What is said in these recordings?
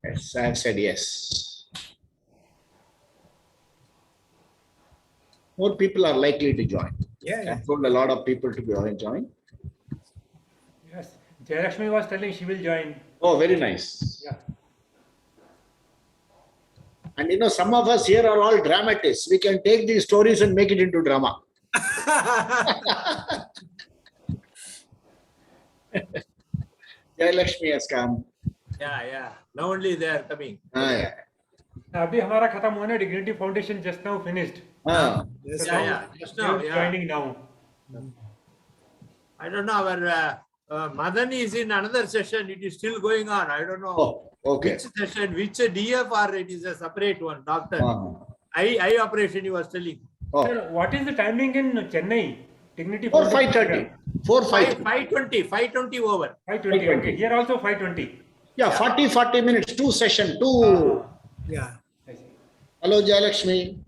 Yes, I have said yes. More people are likely to join. Yeah. I've told a lot of people to join. Yes. Jayalakshmi was telling she will join. Oh, very nice. Yeah. And you know, some of us here are all dramatists. We can take these stories and make it into drama. Jayalakshmi has come. Yeah. Now only they are coming. Yeah. अभी हमारा खत्म हुआ ना Dignity Foundation just now finished. Just now, Joining now. I don't know. Our Madani is in another session. It is still going on. I don't know. Oh, okay. Which session, which DF or it is a separate one, doctor. Eye operation, you was telling. Sir, what is the timing in Chennai? Dignity 5:30. 5:20. 5:20 over. 5:20. Okay. Here also 5:20. Yeah, 40 minutes, 2 session, 2. Yeah. I see. Hello, Jayalakshmi.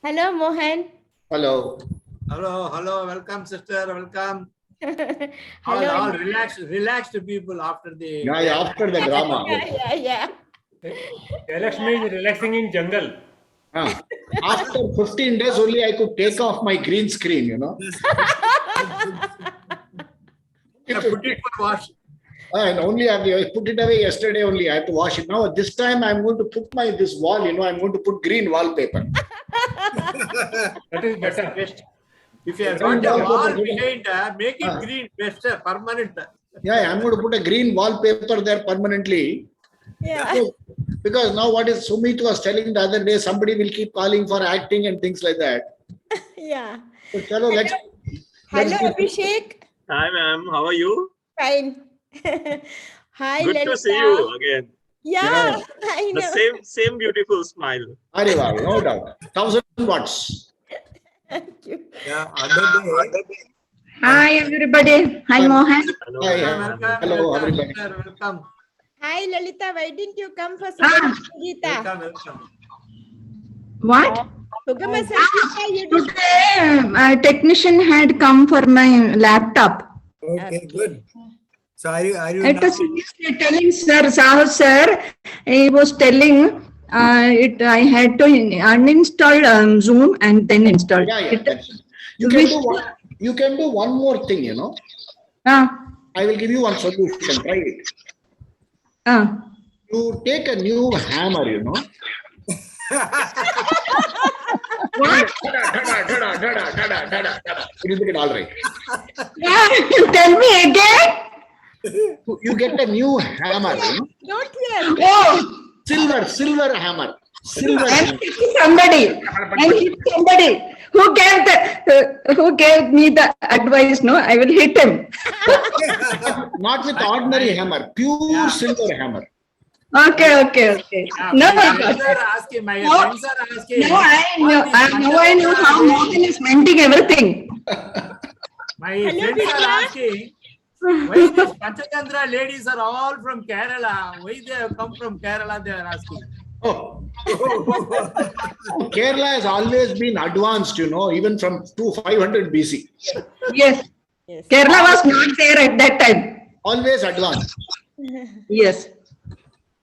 Hello, Mohan. Hello. Hello. Welcome, sister. Welcome. Hello. All relaxed people after the. Yeah, after the drama. Yeah. Jayalakshmi is relaxing in jungle. After 15 days only, I could take off my green screen, you know. Put it for wash. And only I put it away yesterday only. I have to wash it now. This time I'm going to put this wall, you know, I'm going to put green wallpaper. That is better. If you have got a wall behind, make it green, best, permanent. Yeah, I'm going to put a green wallpaper there permanently. Yeah. So, because now what is Sumit was telling the other day, somebody will keep calling for acting and things like that. Yeah. So, chalo, let's Hello, Abhishek. Hi, ma'am. How are you? Fine. Hi, Good Lalita. to see you again. Yeah, I The know. same beautiful smile. Arey wow, no doubt. 1000 watts. Thank you. Yeah, Hi everybody. Hi Mohan. Hello. Hi, ma'am. Hello, everybody. Welcome. Hi, Lalita. Why didn't you come for Gita? Welcome. What? Sugama Sangeeta, you did. Today a technician had come for my laptop. Okay, good. So are you It was seriously telling Sahu sir, he was telling I had to uninstall Zoom and then install. Yeah. You can do one more thing, you know. I will give you one solution. Try it. You take a new hammer, you know. What? It will make it all right. Yeah, tell me again. You get a new hammer, you know. Don't hear. Oh, Silver hammer. Silver I'm hammer. hitting somebody who gave me the advice. No, I will hit him. Not with ordinary hammer, pure silver hammer. Okay. No, My friends are asking. No, I know how Mohan is mending everything. My friends are asking. Why these Panchachandra ladies are all from Kerala? Why they have come from Kerala? They are asking. Oh. Kerala has always been advanced, you know, even from 500 BC. Yes. Kerala was not there at that time. Always advanced. Yes.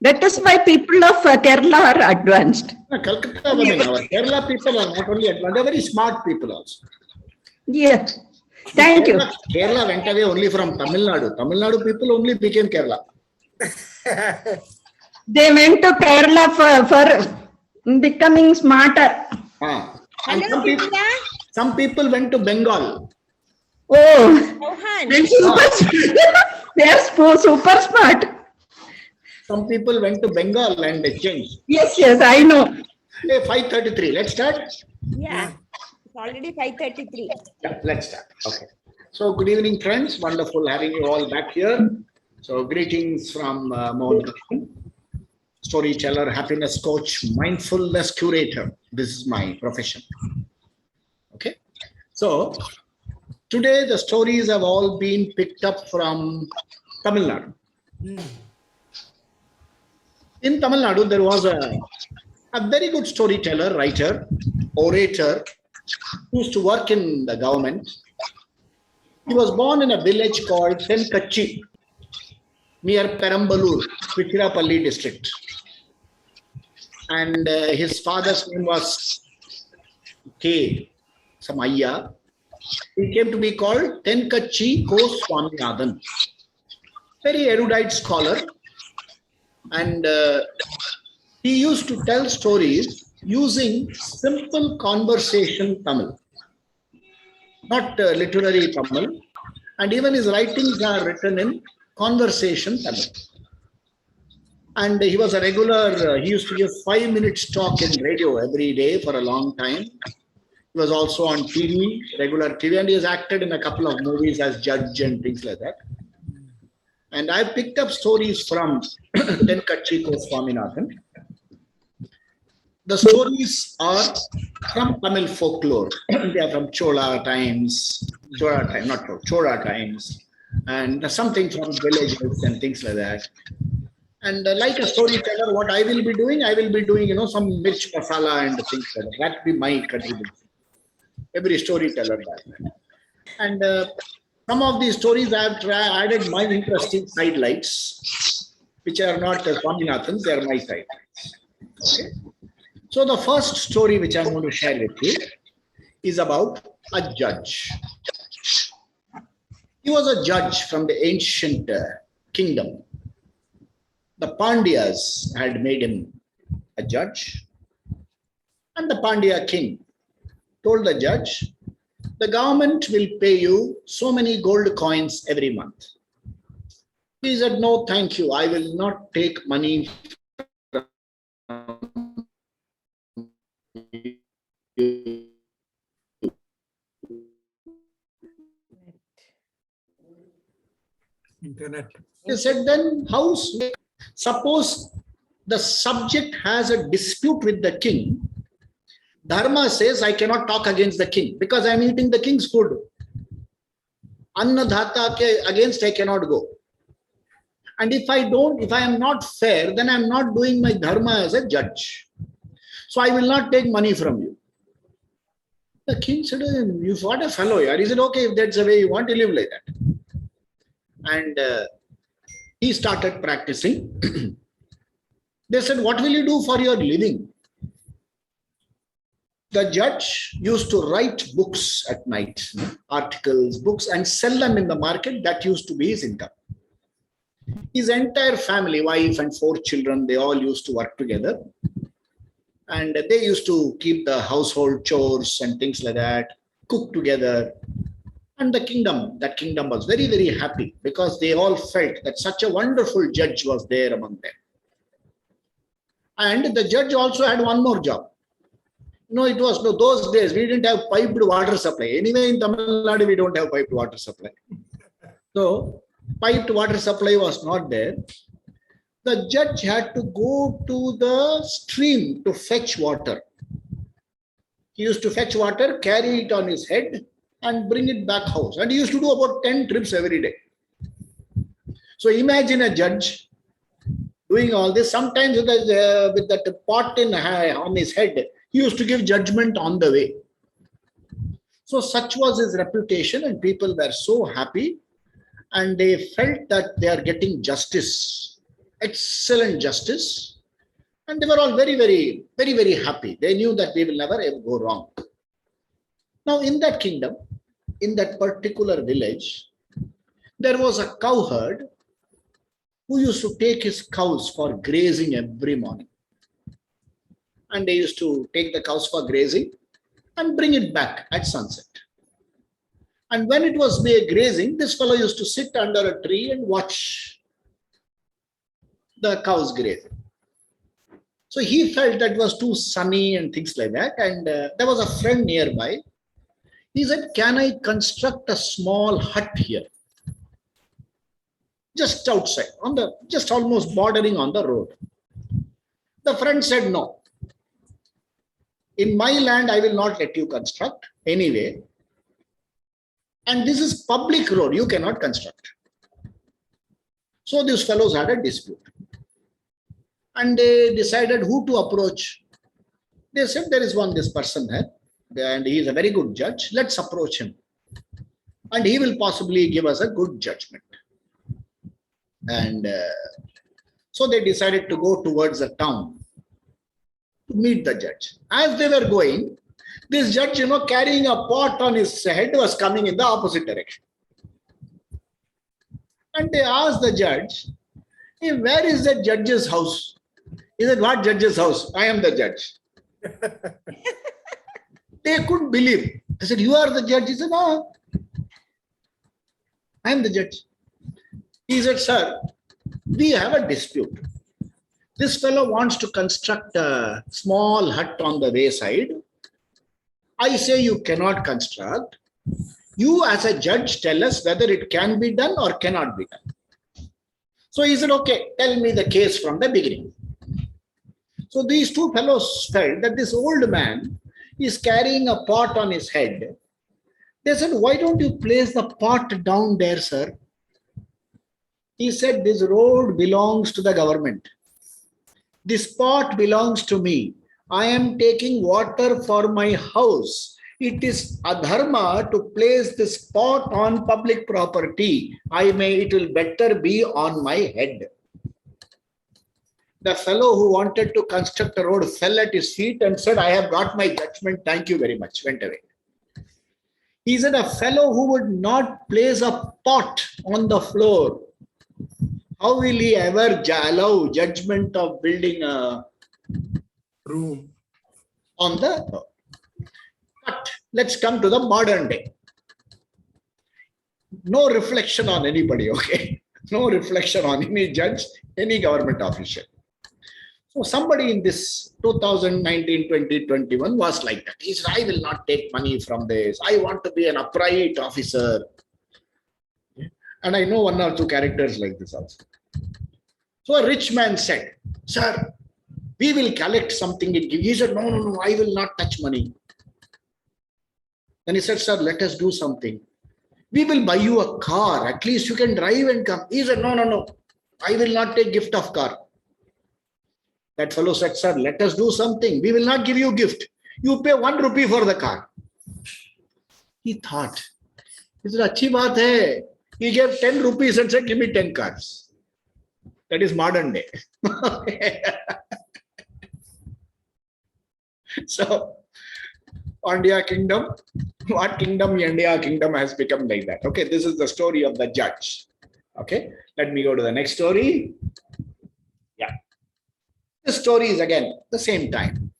That is why people of Kerala are advanced. Calcutta, I mean, our Kerala people are not only advanced, they are very smart people also. Yes. Thank you. Kerala went away only from Tamil Nadu. Tamil Nadu people only became Kerala. They went to Kerala for becoming smarter. And some people went to Bengal. Oh, Mohan. they are super smart. Some people went to Bengal and they changed. Yes, I know. Hey, 5:33. Let's start. Yeah. It's already 5:33. Yeah, let's start. Okay. So, good evening, friends. Wonderful having you all back here. So, greetings from Mohan Krishnan, storyteller, happiness coach, mindfulness curator. This is my profession. Okay. So, today the stories have all been picked up from Tamil Nadu. In Tamil Nadu, there was a very good storyteller, writer, orator, who used to work in the government. He was born in a village called Tenkachi. near Perambalur, Tiruchirappalli district. And his father's name was K. some Ayya. He came to be called Tenkachi Ko Swaminathan. Very erudite scholar. And he used to tell stories using simple conversation Tamil, not literary Tamil. And even his writings are written in conversation Tamil. And he was a regular, he used to give 5 minutes talk in radio every day for a long time. He was also on TV, regular TV, and he has acted in a couple of movies as judge and things like that. And I picked up stories from Tenkachi Ko Swaminathan. The stories are from Tamil folklore. They are from Chola times, and something from villages and things like that. And like a storyteller, what I will be doing, some mirch masala and things like that. That will be my contribution. Every storyteller does that. And some of these stories I have added my interesting sidelights, which are not Swaminathan's, they are my sidelights. Okay. So the first story which I'm going to share with you is about a judge. He was a judge from the ancient kingdom. The Pandyas had made him a judge, and the Pandya king told the judge, the government will pay you so many gold coins every month. He said, no, thank you. I will not take money from you. Internet. He said, then how? Suppose the subject has a dispute with the king. Dharma says, I cannot talk against the king because I am eating the king's food. Annadhata ke against I cannot go. And if I am not fair, then I am not doing my dharma as a judge. So I will not take money from you. The king said, you what a fellow. He said, okay, if that's the way you want to live like that. And he started practicing. They said, what will you do for your living? The judge used to write books at night, articles, books, and sell them in the market. That used to be his income. His entire family, wife and 4 children, they all used to work together. And they used to keep the household chores and things like that, cook together. And that kingdom was very, very happy because they all felt that such a wonderful judge was there among them. And the judge also had one more job. Those days we didn't have piped water supply. Anyway, in Tamilnadu, we don't have piped water supply. So, piped water supply was not there. The judge had to go to the stream to fetch water. He used to fetch water, carry it on his head, and bring it back house. And he used to do about 10 trips every day. So, imagine a judge doing all this. Sometimes with that pot on his head, he used to give judgment on the way. So such was his reputation, and people were so happy, and they felt that they are getting justice, excellent justice, and they were all very, very, very, very happy. They knew that they will never ever go wrong. Now in that kingdom, in that particular village, there was a cowherd who used to take his cows for grazing every morning. And they used to take the cows for grazing and bring it back at sunset. And when it was grazing, this fellow used to sit under a tree and watch the cows grazing. So he felt that was too sunny and things like that. And there was a friend nearby. He said, can I construct a small hut here? Just outside, just almost bordering on the road. The friend said, no. In my land, I will not let you construct anyway. And this is public road, you cannot construct. So these fellows had a dispute. And they decided who to approach. They said, there is this person here, and he is a very good judge. Let's approach him. And he will possibly give us a good judgment. And so they decided to go towards the town to meet the judge. As they were going, this judge, carrying a pot on his head, was coming in the opposite direction. And they asked the judge, hey, where is the judge's house? He said, what judge's house? I am the judge. They couldn't believe. They said, you are the judge? He said, no, I am the judge. He said, sir, we have a dispute. This fellow wants to construct a small hut on the wayside. I say you cannot construct. You as a judge tell us whether it can be done or cannot be done. So he said, okay, tell me the case from the beginning. So these two fellows felt that this old man is carrying a pot on his head. They said, why don't you place the pot down there, sir? He said, this road belongs to the government. This pot belongs to me. I am taking water for my house. It is adharma to place this pot on public property. It will better be on my head. The fellow who wanted to construct a road fell at his feet and said, I have got my judgment. Thank you very much. Went away. He said, a fellow who would not place a pot on the floor, how will he ever allow judgment of building a Room. on the floor? But let's come to the modern day. No reflection on anybody, okay? No reflection on any judge, any government official. So somebody in this 2019, 2021 was like that. He said, I will not take money from this. I want to be an upright officer. And I know one or two characters like this also. So a rich man said, sir, we will collect something and give. He said, no, I will not touch money. Then he said, sir, let us do something. We will buy you a car. At least you can drive and come. He said, no, I will not take gift of car. That fellow said, sir, let us do something. We will not give you gift. You pay 1 rupee for the car. He thought, he said, achhi baat hai. He gave 10 rupees and said, give me 10 cars. That is modern day. So, India kingdom, what kingdom? India kingdom has become like that. Okay, this is the story of the judge. Okay, let me go to the next story. Yeah. This story is again the same time.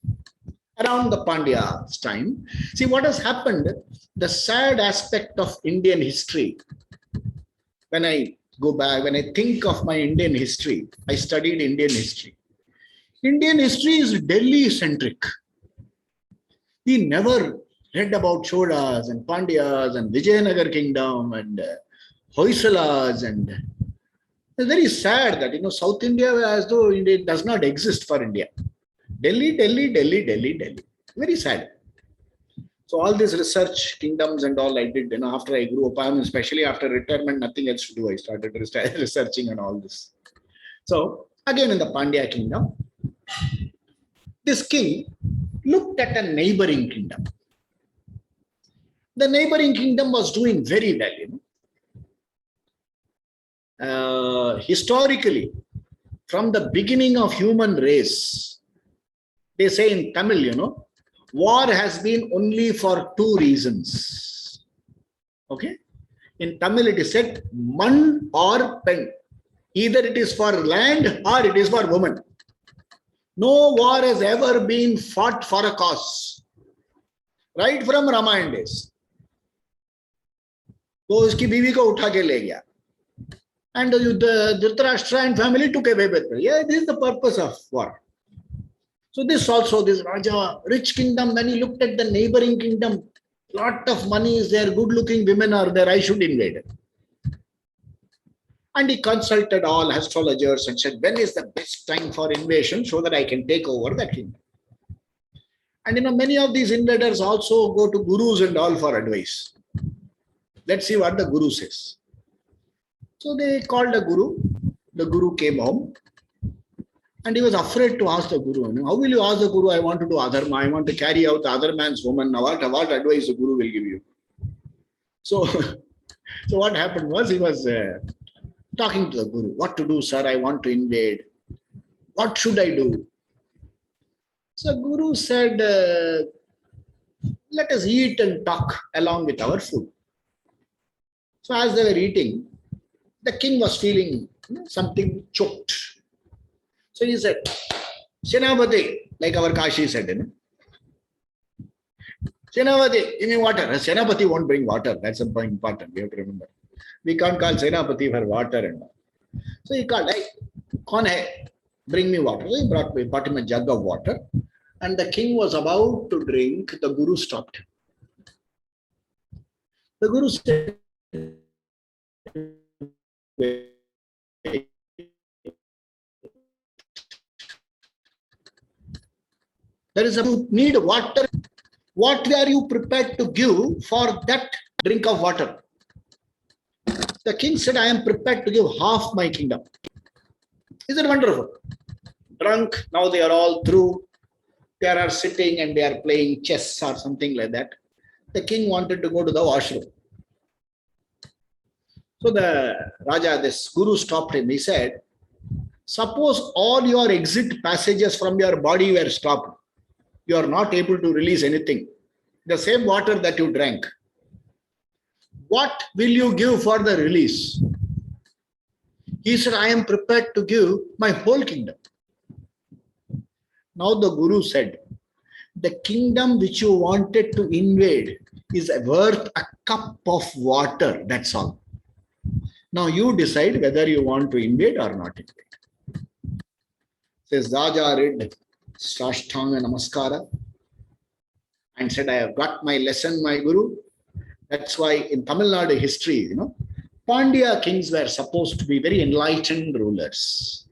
Around the Pandya's time. See what has happened, the sad aspect of Indian history. When I go back, when I think of my Indian history, I studied Indian history. Indian history is Delhi-centric. We never read about Cholas and Pandyas and Vijayanagar kingdom and Hoysalas, and it's very sad that South India, as though India does not exist for India. Delhi. Very sad. So all this research, kingdoms and all I did, after I grew up, especially after retirement, nothing else to do. I started researching and all this. So again in the Pandya kingdom, this king looked at a neighboring kingdom. The neighboring kingdom was doing very well. Historically, from the beginning of human race, they say in Tamil, war has been only for 2 reasons. Okay? In Tamil it is said, man or pen. Either it is for land or it is for woman. No war has ever been fought for a cause. Right from Ramayan days. So uski biwi ko utha ke le gaya. And the Dhritarashtra and family took away with her. Yeah, this is the purpose of war. So this Raja, rich kingdom, when he looked at the neighboring kingdom, lot of money is there, good looking women are there, I should invade it. And he consulted all astrologers and said, when is the best time for invasion so that I can take over the kingdom? And many of these invaders also go to gurus and all for advice. Let's see what the guru says. So they called a guru. The guru came home. And he was afraid to ask the guru. How will you ask the guru, I want to do adharma, I want to carry out the other man's woman. Now what advice the guru will give you? So what happened was, he was talking to the Guru. What to do, sir? I want to invade. What should I do? So Guru said, let us eat and talk along with our food. So as they were eating, the king was feeling something choked. So he said, Senapati, like our Kashi said, Senapati, give me water. Senapati won't bring water. That's important. We have to remember. We can't call Senapati for water and all. So he called, hey, Kaun hai? Bring me water. So he brought him a jug of water. And the king was about to drink. The Guru stopped him. The Guru said, there is a need water. What are you prepared to give for that drink of water? The king said, I am prepared to give half my kingdom. Isn't it wonderful? Drunk, now they are all through. They are sitting and they are playing chess or something like that. The king wanted to go to the washroom. So the Raja, this Guru stopped him. He said, suppose all your exit passages from your body were stopped. You are not able to release anything. The same water that you drank. What will you give for the release? He said, I am prepared to give my whole kingdom. Now the Guru said, the kingdom which you wanted to invade is worth a cup of water. That's all. Now you decide whether you want to invade or not invade. Says Raja read Sashtanga Namaskara and said, I have got my lesson, my Guru. That's why in Tamilnadu history, Pandya kings were supposed to be very enlightened rulers.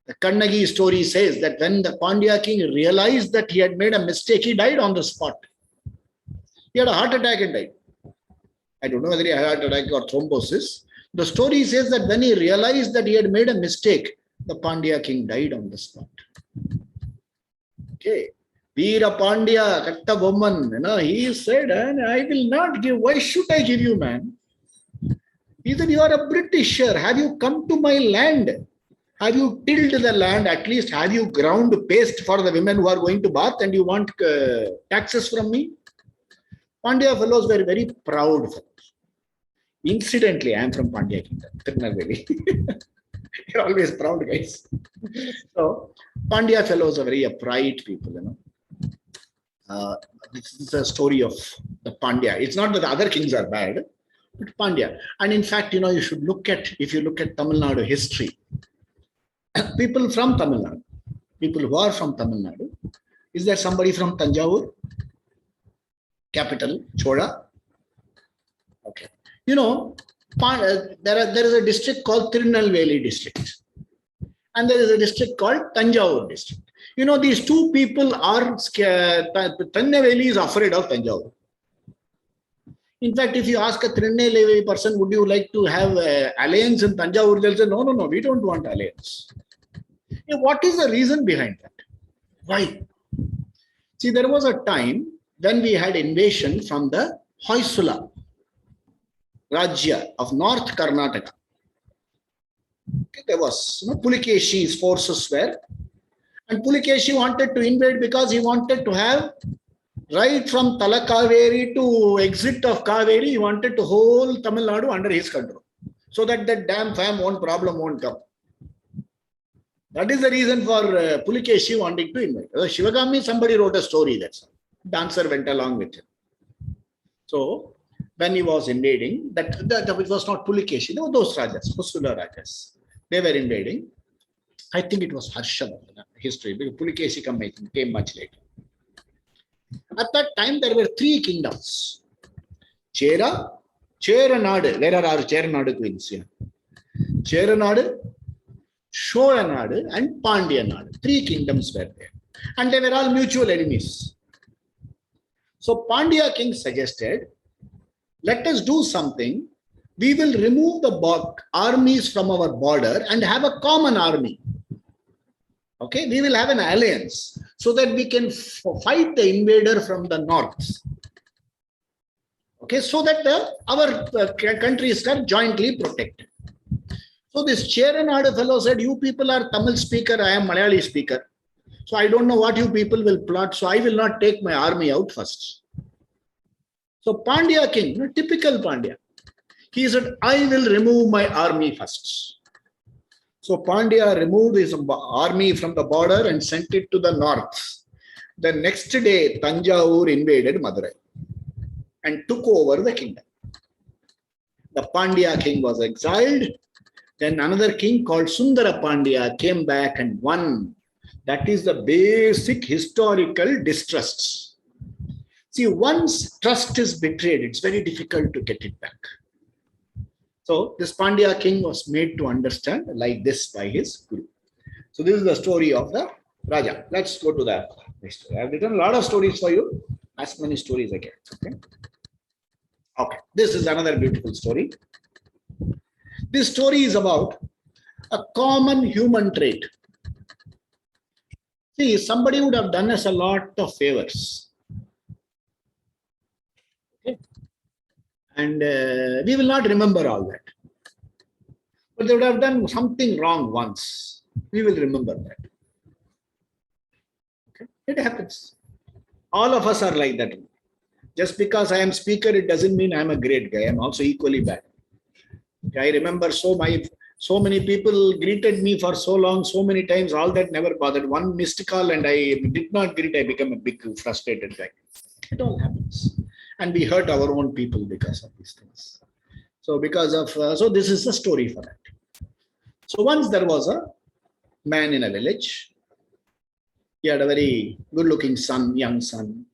The Kannagi story says that when the Pandya king realized that he had made a mistake, he died on the spot. He had a heart attack and died. I don't know whether he had a heart attack or thrombosis. The story says that when he realized that he had made a mistake, the Pandya king died on the spot. Okay. Veera Pandya, Katta Bomman, he said, I will not give. Why should I give you, man? He said, you are a Britisher. Have you come to my land? Have you tilled the land? At least have you ground paste for the women who are going to bath and you want taxes from me? Pandya fellows were very proud fellows. Incidentally, I am from Pandya Kingdom, Tirunelveli. You're always proud, guys. So, Pandya fellows are very upright people, This is a story of the Pandya. It's not that the other kings are bad, but Pandya. And in fact, you should look at, if you look at Tamil Nadu history, people from Tamil Nadu, people who are from Tamil Nadu, is there somebody from Tanjavur? Capital, Chola? Okay. There is a district called Tirunelveli district. And there is a district called Tanjavur district. These two people are scared. Tirunelveli is afraid of Tanjavur. In fact, if you ask a Tirunelveli person, would you like to have an alliance in Tanjavur? They'll say, no, we don't want alliance. What is the reason behind that? Why? See, there was a time when we had invasion from the Hoysala Rajya of North Karnataka. Okay, there was Pulikeshi's forces were, and Pulikeshi wanted to invade because he wanted to have right from Talakaveri to exit of Kaveri, he wanted to hold Tamil Nadu under his control so that that damn problem won't come. That is the reason for Pulikeshi wanting to invade. Shivagami, somebody wrote a story, that's all. The answer went along with him. So, when he was invading, that it was not Pulikeshi, there were those Rajas, Hosula Rajas. They were invading. I think it was Harshavardhana history, because Pulikeshi came much later. At that time, there were three kingdoms. Cheranadu. Where are our Cheranadu queens? Cheranadu, Sholanadu, and Pandyanadu. Three kingdoms were there. And they were all mutual enemies. So Pandya king suggested, let us do something. We will remove the armies from our border and have a common army. Okay, we will have an alliance so that we can fight the invader from the north. Okay, so that our countries are jointly protected. So this Cheranadu fellow said, you people are Tamil speaker, I am Malayali speaker. So I don't know what you people will plot. So I will not take my army out first. So Pandya king, typical Pandya. He said, I will remove my army first. So Pandya removed his army from the border and sent it to the north. The next day, Tanjavur invaded Madurai and took over the kingdom. The Pandya king was exiled. Then another king called Sundara Pandya came back and won. That is the basic historical distrust. See, once trust is betrayed, it's very difficult to get it back. So this Pandya king was made to understand like this by his guru. So this is the story of the Raja. Let's go to the next story. I've written a lot of stories for you. As many stories I can. Okay. Okay. This is another beautiful story. This story is about a common human trait. See, somebody would have done us a lot of favors. Okay. And we will not remember all that. But they would have done something wrong once. We will remember that. Okay. It happens. All of us are like that. Just because I am speaker, it doesn't mean I'm a great guy. I'm also equally bad. Okay. I remember so many people greeted me for so long, so many times, all that never bothered. One missed call and I did not greet, I became a big frustrated guy. It all happens. And we hurt our own people because of these things. So because of, so this is the story for that. So once there was a man in a village. He had a very good-looking son, young son.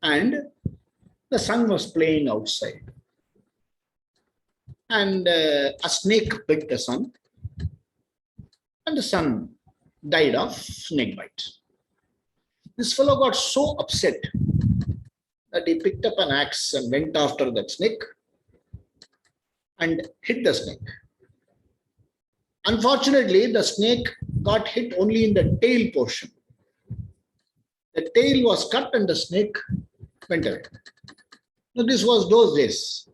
And the son was playing outside. And a snake bit the son. And the son died of snake bite. This fellow got so upset that he picked up an axe and went after that snake and hit the snake. Unfortunately, the snake got hit only in the tail portion. The tail was cut and the snake went away. Now, this was those days.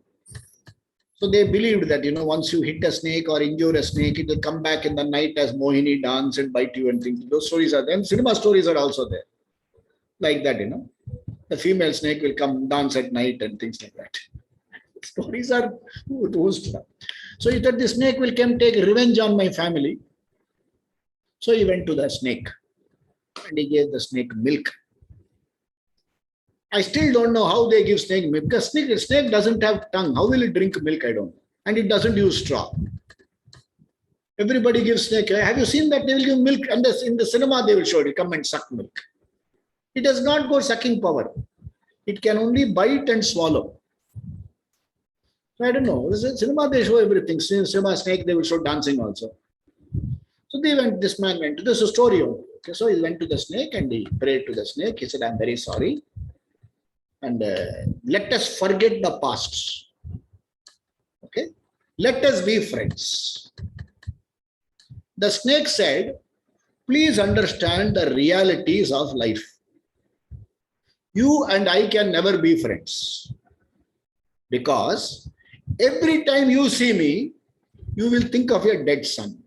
So they believed that, once you hit a snake or injure a snake, it will come back in the night as Mohini dance and bite you and things. Those stories are there. And cinema stories are also there. Like that, The female snake will come dance at night and things like that. Stories are who's so he thought the snake will come take revenge on my family. So he went to the snake and he gave the snake milk. I still don't know how they give snake milk because snake doesn't have tongue. How will it drink milk? I don't know. And it doesn't use straw. Everybody gives snake. Have you seen that they will give milk? And in the cinema they will show it. Come and suck milk. It does not go sucking power. It can only bite and swallow. So I don't know. Cinema they show everything. Cinema snake they will show dancing also. So this man went to this story only. Okay, so he went to the snake and he prayed to the snake. He said, I'm very sorry. And let us forget the past. Okay. Let us be friends. The snake said, please understand the realities of life. You and I can never be friends. Because every time you see me, you will think of your dead son.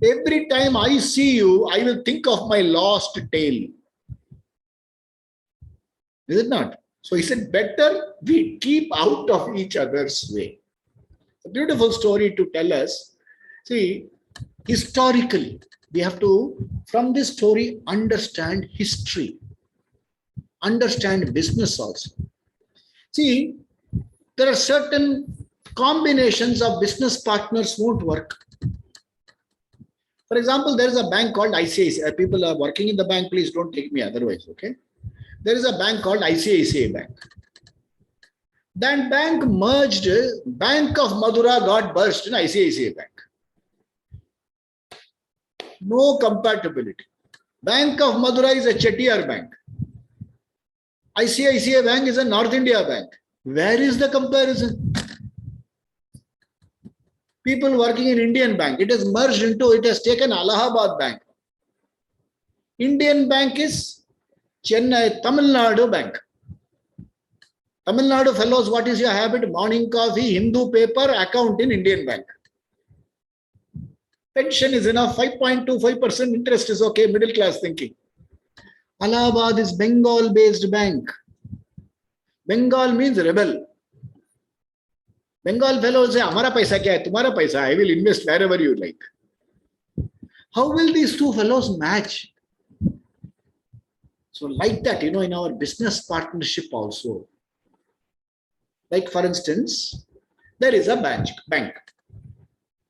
Every time I see you, I will think of my lost tail. Is it not? So he said, better we keep out of each other's way. A beautiful story to tell us. See, historically, we have to, from this story, understand history. Understand business also. See, there are certain combinations of business partners won't work. For example, there is a bank called ICICI. People are working in the bank, please don't take me otherwise, okay? There is a bank called ICICI Bank. That bank merged, Bank of Madura got burst in ICICI Bank. No compatibility. Bank of Madura is a Chettiar bank. ICICI Bank is a North India bank. Where is the comparison? People working in Indian bank, it has merged into, it has taken Allahabad Bank. Indian bank is Chennai, Tamilnadu bank. Tamilnadu fellows, what is your habit? Morning coffee, Hindu paper, account in Indian bank. Pension is enough, 5.25% interest is okay, middle class thinking. Allahabad is Bengal-based bank. Bengal means rebel. Bengal fellows say, Amara paisa kya hai? Tumhara paisa, I will invest wherever you like. How will these two fellows match? So like that, in our business partnership also. Like for instance, there is a bank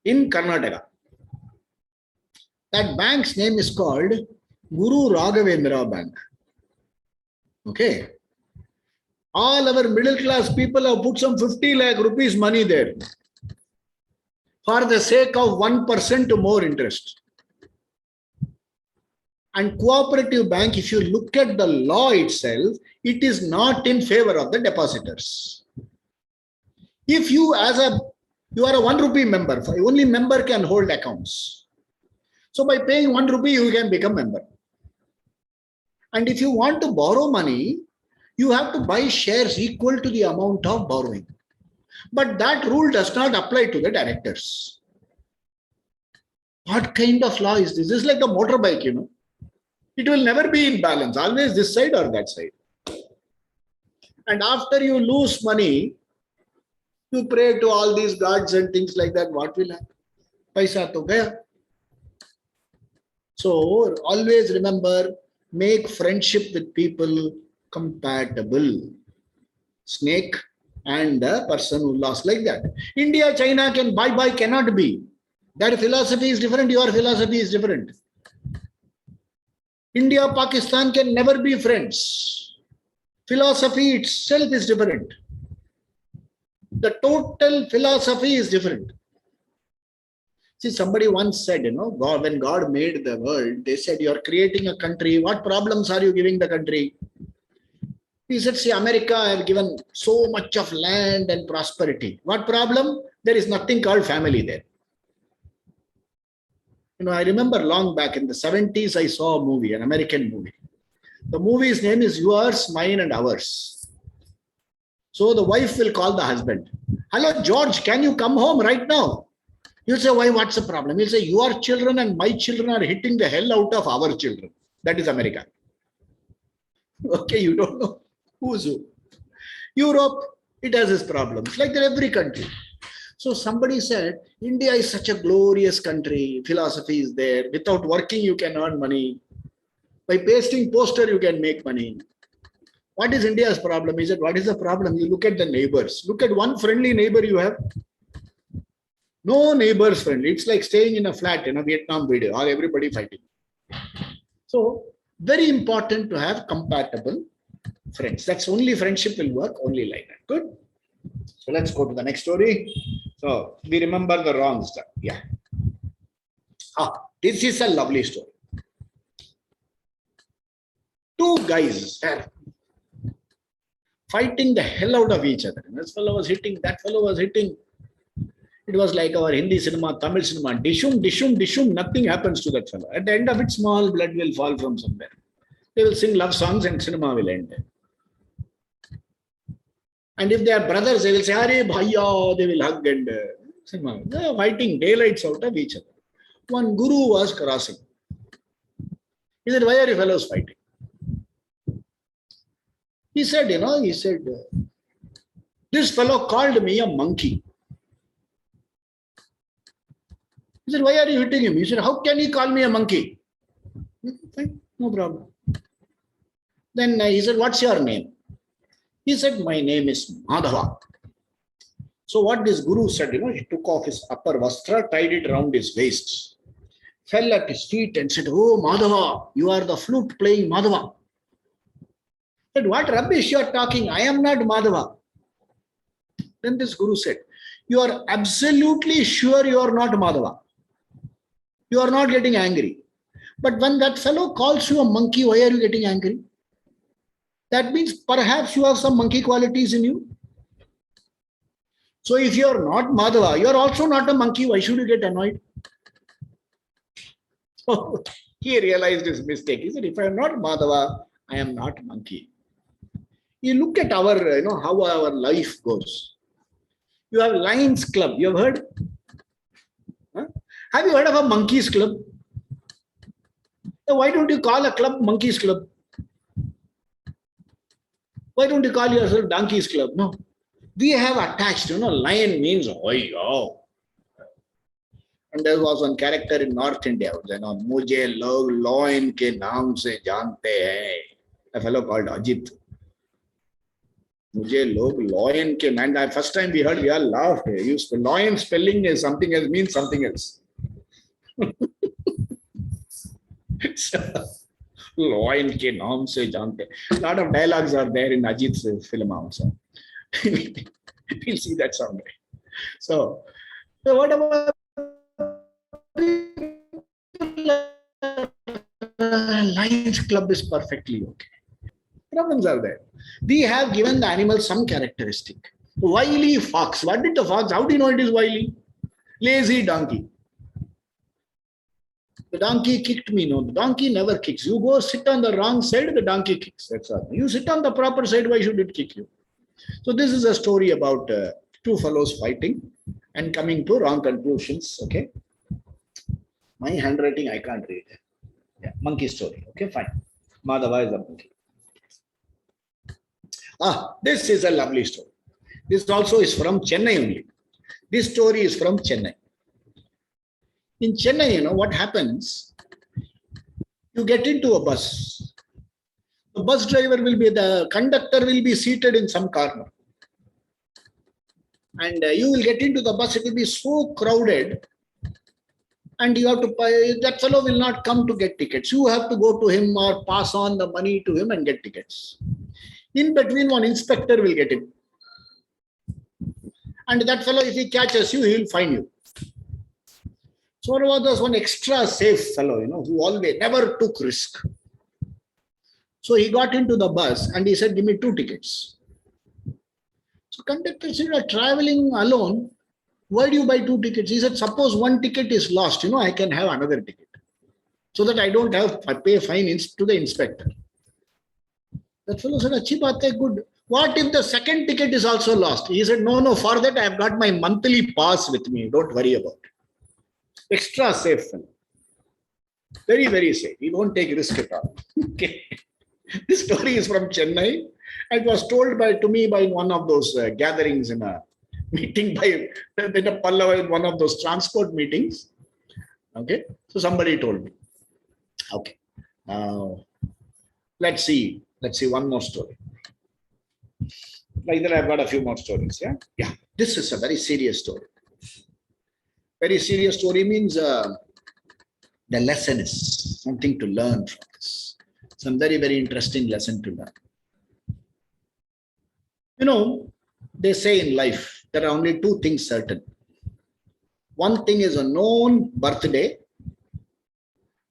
in Karnataka. That bank's name is called Guru Raghavendra Bank. Okay. All our middle class people have put some 50 lakh rupees money there for the sake of 1% more interest. And cooperative bank, if you look at the law itself, it is not in favor of the depositors. If you are a 1 rupee member, only member can hold accounts. So by paying 1 rupee, you can become member. And if you want to borrow money, you have to buy shares equal to the amount of borrowing. But that rule does not apply to the directors. What kind of law is this? This is like a motorbike, It will never be in balance, always this side or that side. And after you lose money, you pray to all these gods and things like that. What will happen? Paisa to gaya. So always remember, make friendship with people compatible. Snake and a person who lost like that. India, China can bye-bye, cannot be. Their philosophy is different, your philosophy is different. India, Pakistan can never be friends. Philosophy itself is different. The total philosophy is different. See, somebody once said, when God made the world, they said, you're creating a country. What problems are you giving the country? He said, see, America have given so much of land and prosperity. What problem? There is nothing called family there. I remember long back in the 70s, I saw a movie, an American movie. The movie's name is Yours, Mine and Ours. So the wife will call the husband. Hello, George, can you come home right now? He'll say, why, what's the problem? He'll say, your children and my children are hitting the hell out of our children. That is America. Okay, you don't know who's who. Europe, it has its problems, like that every country. So somebody said, India is such a glorious country. Philosophy is there. Without working, you can earn money. By pasting poster, you can make money. What is India's problem? He said, what is the problem? You look at the neighbors. Look at one friendly neighbor you have. No neighbors friendly. It's like staying in a flat in a Vietnam video or everybody fighting. So very important to have compatible friends. That's only friendship will work only like that. Good. So let's go to the next story. So we remember the wrong stuff. Yeah. This is a lovely story. Two guys fighting the hell out of each other. This fellow was hitting, that fellow was hitting. It was like our Hindi cinema, Tamil cinema, dishum, dishum, dishum, nothing happens to that fellow. At the end of it, small blood will fall from somewhere. They will sing love songs and cinema will end. And if they are brothers, they will say, Hare Bhaiya, they will hug and cinema. They are fighting daylights out of each other. One guru was crossing. He said, why are you fellows fighting? He said, this fellow called me a monkey. He said, why are you hitting him? He said, how can he call me a monkey? Fine, no problem. Then he said, what's your name? He said, my name is Madhava. So what this guru said, he took off his upper vastra, tied it around his waist, fell at his feet and said, oh Madhava, you are the flute playing Madhava. He said, what rubbish you are talking? I am not Madhava. Then this guru said, you are absolutely sure you are not Madhava. You are not getting angry. But when that fellow calls you a monkey, why are you getting angry? That means perhaps you have some monkey qualities in you. So if you are not Madhava, you are also not a monkey. Why should you get annoyed? So he realized his mistake. He said, if I am not Madhava, I am not monkey. You look at our, how our life goes. You have Lions Club. You have heard? Huh? Have you heard of a Monkeys Club? Why don't you call a club Monkeys Club? Why don't you call yourself Donkeys Club? No. We have attached, lion means, oh. And there was one character in North India, Mujhe log lion ke naam se jante hai. A fellow called Ajit. Mujhe log lion ke naam. First time we heard, we all laughed. Lion spelling is something else, means something else. Lion ke naam se jante. A lot of dialogues are there in Ajit's film also. We'll see that someday. So what about Lions Club is perfectly okay. Problems are there. We have given the animal some characteristic. Wily fox. What did the fox? How do you know it is wily? Lazy donkey. The donkey kicked me. No, the donkey never kicks. You go sit on the wrong side, the donkey kicks. That's all. You sit on the proper side, why should it kick you? So this is a story about two fellows fighting and coming to wrong conclusions. Okay. My handwriting, I can't read. Yeah, monkey story. Okay, fine. Madhava is a monkey. This is a lovely story. This also is from Chennai only. This story is from Chennai. In Chennai, what happens? You get into a bus. The bus driver the conductor will be seated in some corner. And you will get into the bus, it will be so crowded. And you have to pay, that fellow will not come to get tickets. You have to go to him or pass on the money to him and get tickets. In between, one inspector will get in. And that fellow, if he catches you, he will fine you. So there was one extra safe fellow, who always never took risk. So he got into the bus and he said, give me 2 tickets. So conductor said, you are traveling alone. Why do you buy 2 tickets? He said, suppose 1 ticket is lost, I can have another ticket. So that I don't have to pay fine to the inspector. That fellow said, Achhi baat hai, good. What if the second ticket is also lost? He said, no, for that I have got my monthly pass with me. Don't worry about it. Extra safe fellow. Very, very safe. He won't take risk at all. Okay. This story is from Chennai. It was told to me by one of those gatherings in a meeting in a Pallava, in one of those transport meetings. Okay. So somebody told me. Okay. Let's see one more story. Like that, I've got a few more stories. Yeah. This is a very serious story. Very serious story means the lesson is something to learn from this. Some very, very interesting lesson to learn. They say in life, there are only 2 things certain. One thing is a known birthday.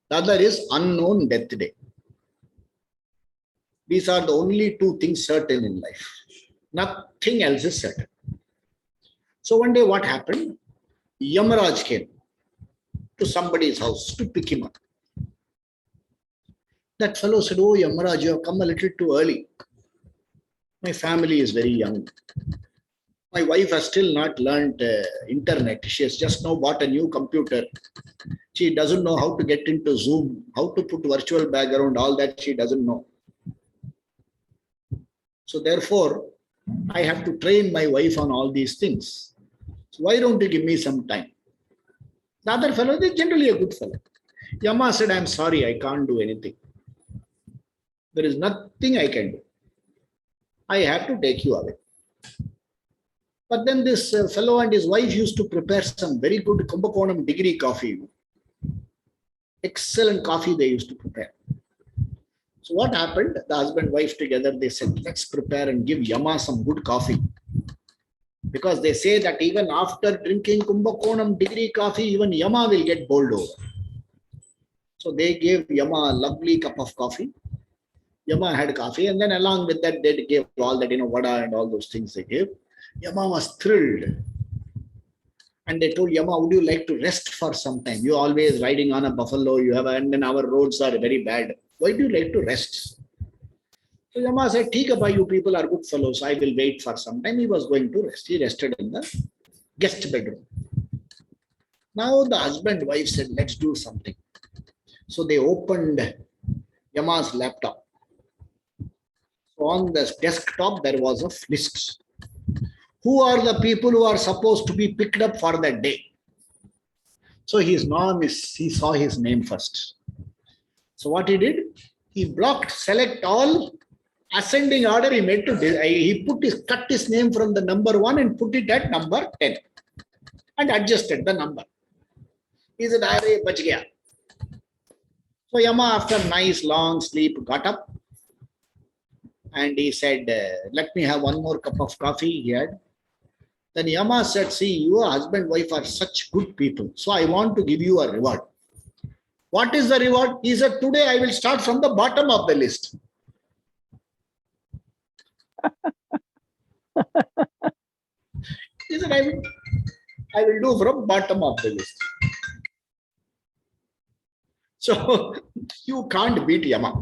The other is unknown death day. These are the only 2 things certain in life. Nothing else is certain. So one day what happened? Yamaraj came to somebody's house to pick him up. That fellow said, oh, Yamaraj, you have come a little too early. My family is very young. My wife has still not learned internet. She has just now bought a new computer. She doesn't know how to get into Zoom, how to put virtual background, all that she doesn't know. So therefore, I have to train my wife on all these things. So why don't you give me some time? The other fellow is generally a good fellow. Yama said, I'm sorry, I can't do anything. There is nothing I can do. I have to take you away. But then this fellow and his wife used to prepare some very good Kumbakonam degree coffee. Excellent coffee they used to prepare. So what happened? The husband and wife together, they said, let's prepare and give Yama some good coffee. Because they say that even after drinking Kumbakonam degree coffee, even Yama will get bowled over. So they gave Yama a lovely cup of coffee. Yama had coffee, and then along with that, they gave all that, vada and all those things they gave. Yama was thrilled. And they told Yama, would you like to rest for some time? You're always riding on a buffalo, and then our roads are very bad. Why do you like to rest? So Yama said, "Theek hai bhai, you people are good fellows. I will wait for some time." He was going to rest. He rested in the guest bedroom. Now the husband wife said, "Let's do something." So they opened Yama's laptop. So on the desktop there was a list. Who are the people who are supposed to be picked up for that day? So he saw his name first. So what he did? He blocked select all, ascending order. He made cut his name from the number 1 and put it at number 10 and adjusted the number. He said, "Arey, bach gaya." So Yama, after nice long sleep, got up and he said, "Let me have one more cup of coffee." He had. Then Yama said, "See, your husband and wife are such good people. So I want to give you a reward." What is the reward? He said, "Today I will start from the bottom of the list." He said, I will do from bottom of the list. So you can't beat Yama.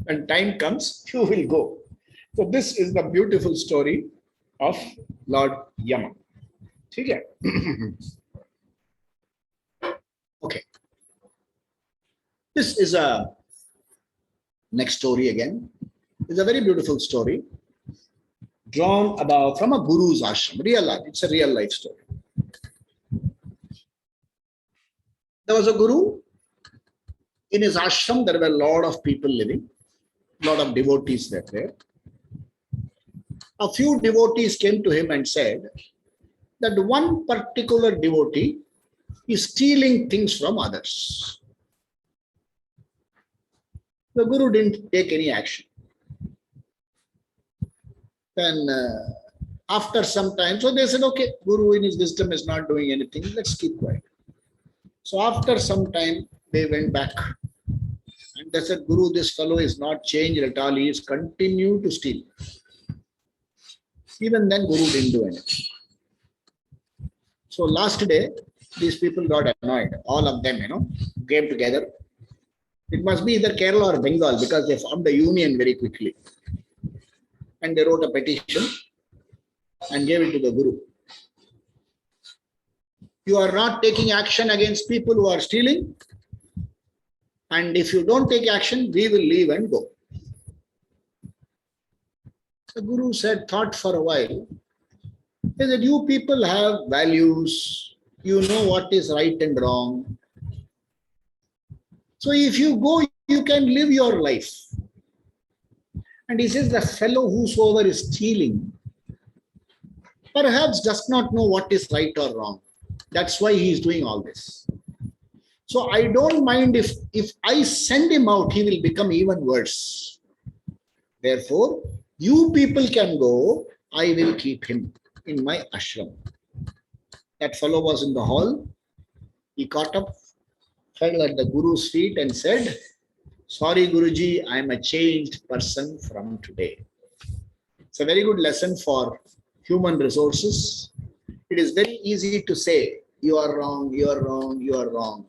When time comes, you will go. So this is the beautiful story of Lord Yama. Okay. Okay. This is a next story again. It's a very beautiful story drawn from a guru's ashram. It's a real life story. There was a guru. In his ashram, there were a lot of people living, a lot of devotees were there. A few devotees came to him and said that one particular devotee is stealing things from others. The guru didn't take any action. Then after some time, so they said, "Okay, guru in his wisdom is not doing anything, let's keep quiet." So after some time, they went back and they said, "Guru, this fellow is not changed at all. He is continued to steal." Even then, Guru didn't do anything. So last day, these people got annoyed. All of them, came together. It must be either Kerala or Bengal because they formed a union very quickly. And they wrote a petition and gave it to the Guru. You are not taking action against people who are stealing. And if you don't take action, we will leave and go. The Guru thought for a while. He said, "You people have values. You know what is right and wrong. So if you go, you can live your life." And he says, the fellow whosoever is stealing perhaps does not know what is right or wrong. That's why he is doing all this. So I don't mind if I send him out, he will become even worse. Therefore, you people can go, I will keep him in my ashram. That fellow was in the hall. He caught up, fell at the Guru's feet and said, "Sorry, Guruji, I am a changed person from today." It's a very good lesson for human resources. It is very easy to say, "You are wrong, you are wrong, you are wrong."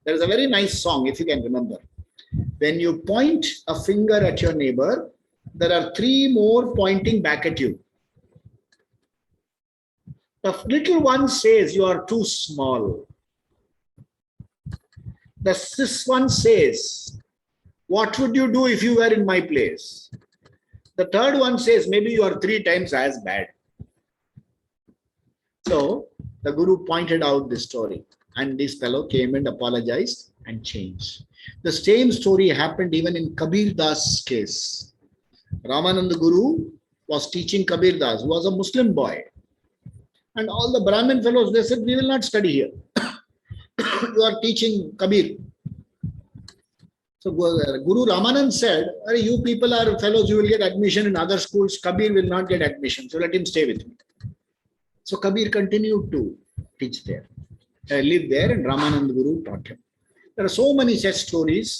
There is a very nice song, if you can remember. When you point a finger at your neighbor, there are 3 more pointing back at you. The little one says, "You are too small." This one says, "What would you do if you were in my place?" The third one says, "Maybe you are 3 times as bad." So the Guru pointed out this story, and this fellow came and apologized and changed. The same story happened even in Kabir Das' case. Ramananda Guru was teaching Kabir Das, who was a Muslim boy. And all the Brahmin fellows, they said, "We will not study here. You are teaching Kabir." So Guru Ramanand said, "You people are fellows, you will get admission in other schools. Kabir will not get admission. So let him stay with me." So Kabir continued to teach there, live there, and Ramanand Guru taught him. There are so many such stories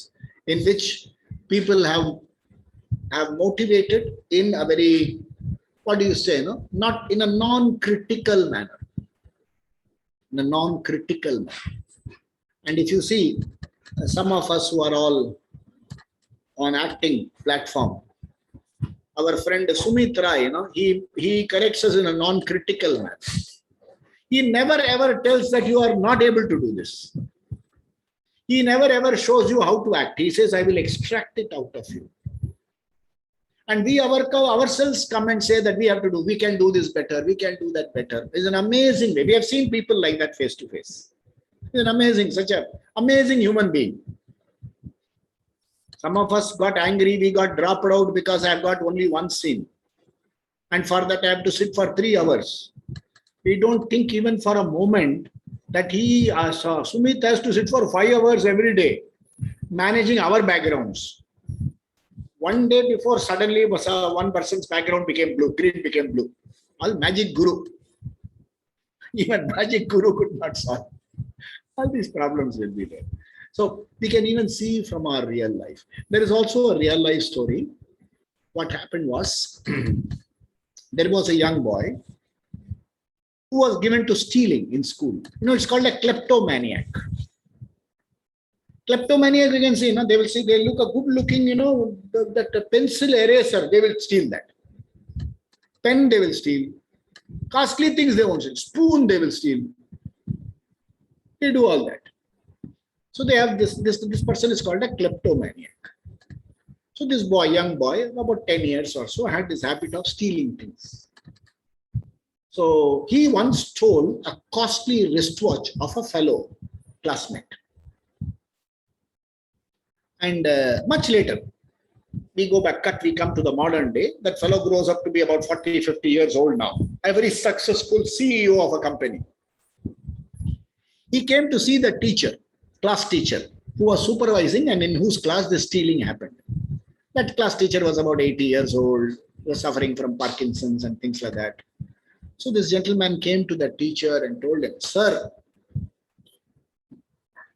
in which people have motivated in a very, not in a non-critical manner. In a non-critical manner. And if you see, some of us who are all on acting platform, our friend Sumitra, he corrects us in a non-critical manner. He never ever tells that you are not able to do this. He never ever shows you how to act. He says, I will extract it out of you. And we ourselves come and say that we can do this better, we can do that better. It's an amazing way. We have seen people like that face to face. It's an amazing, such an amazing human being. Some of us got angry, we got dropped out because I've got only one scene. And for that I have to sit for 3 hours. We don't think even for a moment that Sumit has to sit for 5 hours every day, managing our backgrounds. One day before, suddenly one person's background became blue, green became blue. All magic guru. Even magic guru could not solve. All these problems will be there. So we can even see from our real life. There is also a real life story. What happened was, there was a young boy who was given to stealing in school. It's called a kleptomaniac. Kleptomaniac, you can see, they look a good looking, that pencil eraser, they will steal that. Pen, they will steal. Costly things, they won't steal. Spoon, they will steal. They do all that. So they have this person is called a kleptomaniac. So this boy, young boy, about 10 years or so, had this habit of stealing things. So he once stole a costly wristwatch of a fellow classmate. And much later, we go back, we come to the modern day. That fellow grows up to be about 40, 50 years old now. A very successful CEO of a company. He came to see the teacher, class teacher, who was supervising and in whose class the stealing happened. That class teacher was about 80 years old, was suffering from Parkinson's and things like that. So this gentleman came to the teacher and told him, sir,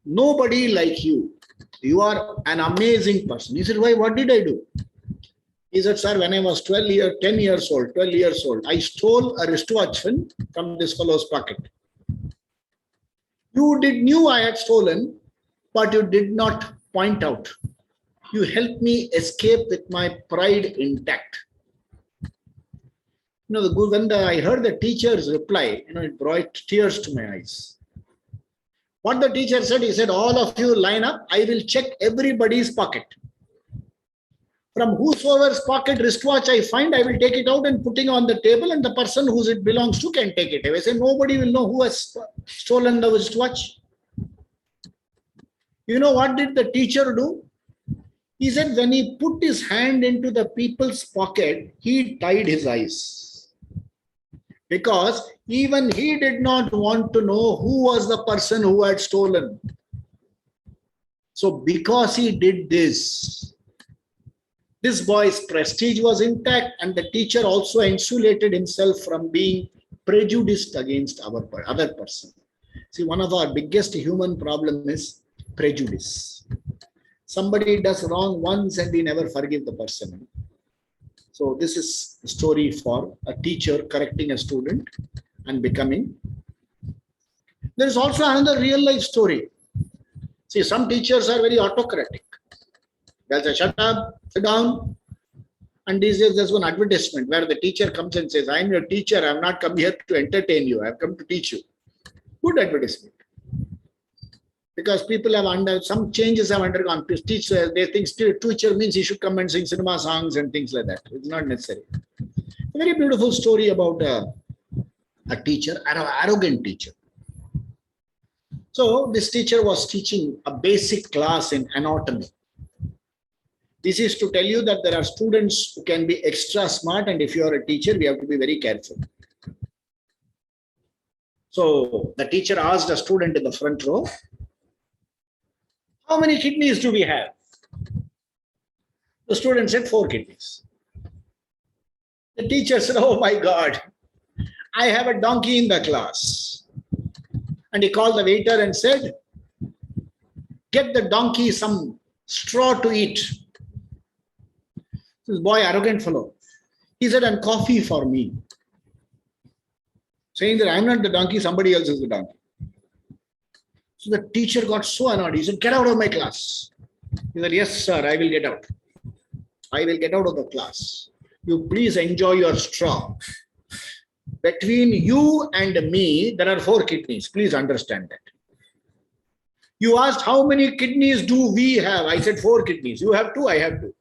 nobody like you. You are an amazing person. He said, why? What did I do? He said, sir, when I was 12 years old, I stole a wristwatch from this fellow's pocket. You knew I had stolen, but you did not point out. You helped me escape with my pride intact. When I heard the teacher's reply, it brought tears to my eyes. What the teacher said, he said, all of you line up, I will check everybody's pocket. From whosoever's pocket wristwatch I find, I will take it out and put it on the table, and the person whose it belongs to can take it away. I say, nobody will know who has stolen the wristwatch. You know what did the teacher do? He said, when he put his hand into the people's pocket, he tied his eyes. Because even he did not want to know who was the person who had stolen. So because he did this boy's prestige was intact, and the teacher also insulated himself from being prejudiced against other person. See, one of our biggest human problem is prejudice. Somebody does wrong once and we never forgive the person. So this is a story for a teacher correcting a student and becoming. There is also another real life story. See, some teachers are very autocratic. They'll say, shut up, sit down. And these days there's one advertisement where the teacher comes and says, I'm your teacher, I've not come here to entertain you, I've come to teach you. Good advertisement. Because people have some changes have undergone. Teacher, they think teacher means he should come and sing cinema songs and things like that. It's not necessary. A very beautiful story about a teacher, an arrogant teacher. So this teacher was teaching a basic class in anatomy. This is to tell you that there are students who can be extra smart, and if you are a teacher, we have to be very careful. So the teacher asked a student in the front row, how many kidneys do we have? The student said 4 kidneys. The teacher said, oh my God, I have a donkey in the class. And he called the waiter and said, get the donkey some straw to eat. This boy, arrogant fellow. He said, and coffee for me. Saying that I'm not the donkey, somebody else is the donkey. So the teacher got so annoyed. He said, get out of my class. He said, yes, sir, I will get out. I will get out of the class. you please enjoy your straw. Between you and me, there are 4 kidneys. Please understand that. You asked how many kidneys do we have? I said 4 kidneys. You have 2, I have 2.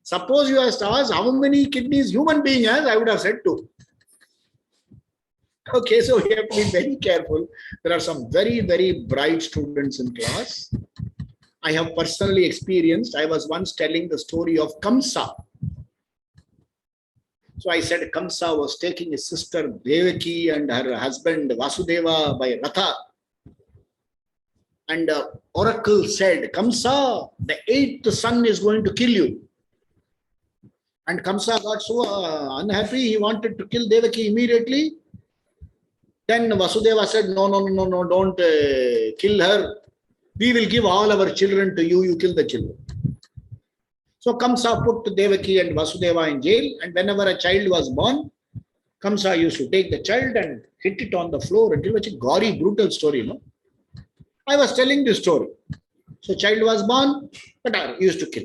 Suppose you asked us how many kidneys human being has, I would have said 2. Okay, so we have to be very careful. There are some very, very bright students in class. I have personally experienced, I was once telling the story of Kamsa. So I said Kamsa was taking his sister Devaki and her husband Vasudeva by Ratha. And oracle said, Kamsa, the 8th son is going to kill you. And Kamsa got so unhappy, he wanted to kill Devaki immediately. Then Vasudeva said, no, don't kill her. We will give all our children to you, you kill the children. So Kamsa put Devaki and Vasudeva in jail, and whenever a child was born, Kamsa used to take the child and hit it on the floor. It was a gory, brutal story, no? I was telling this story. So child was born, but I used to kill.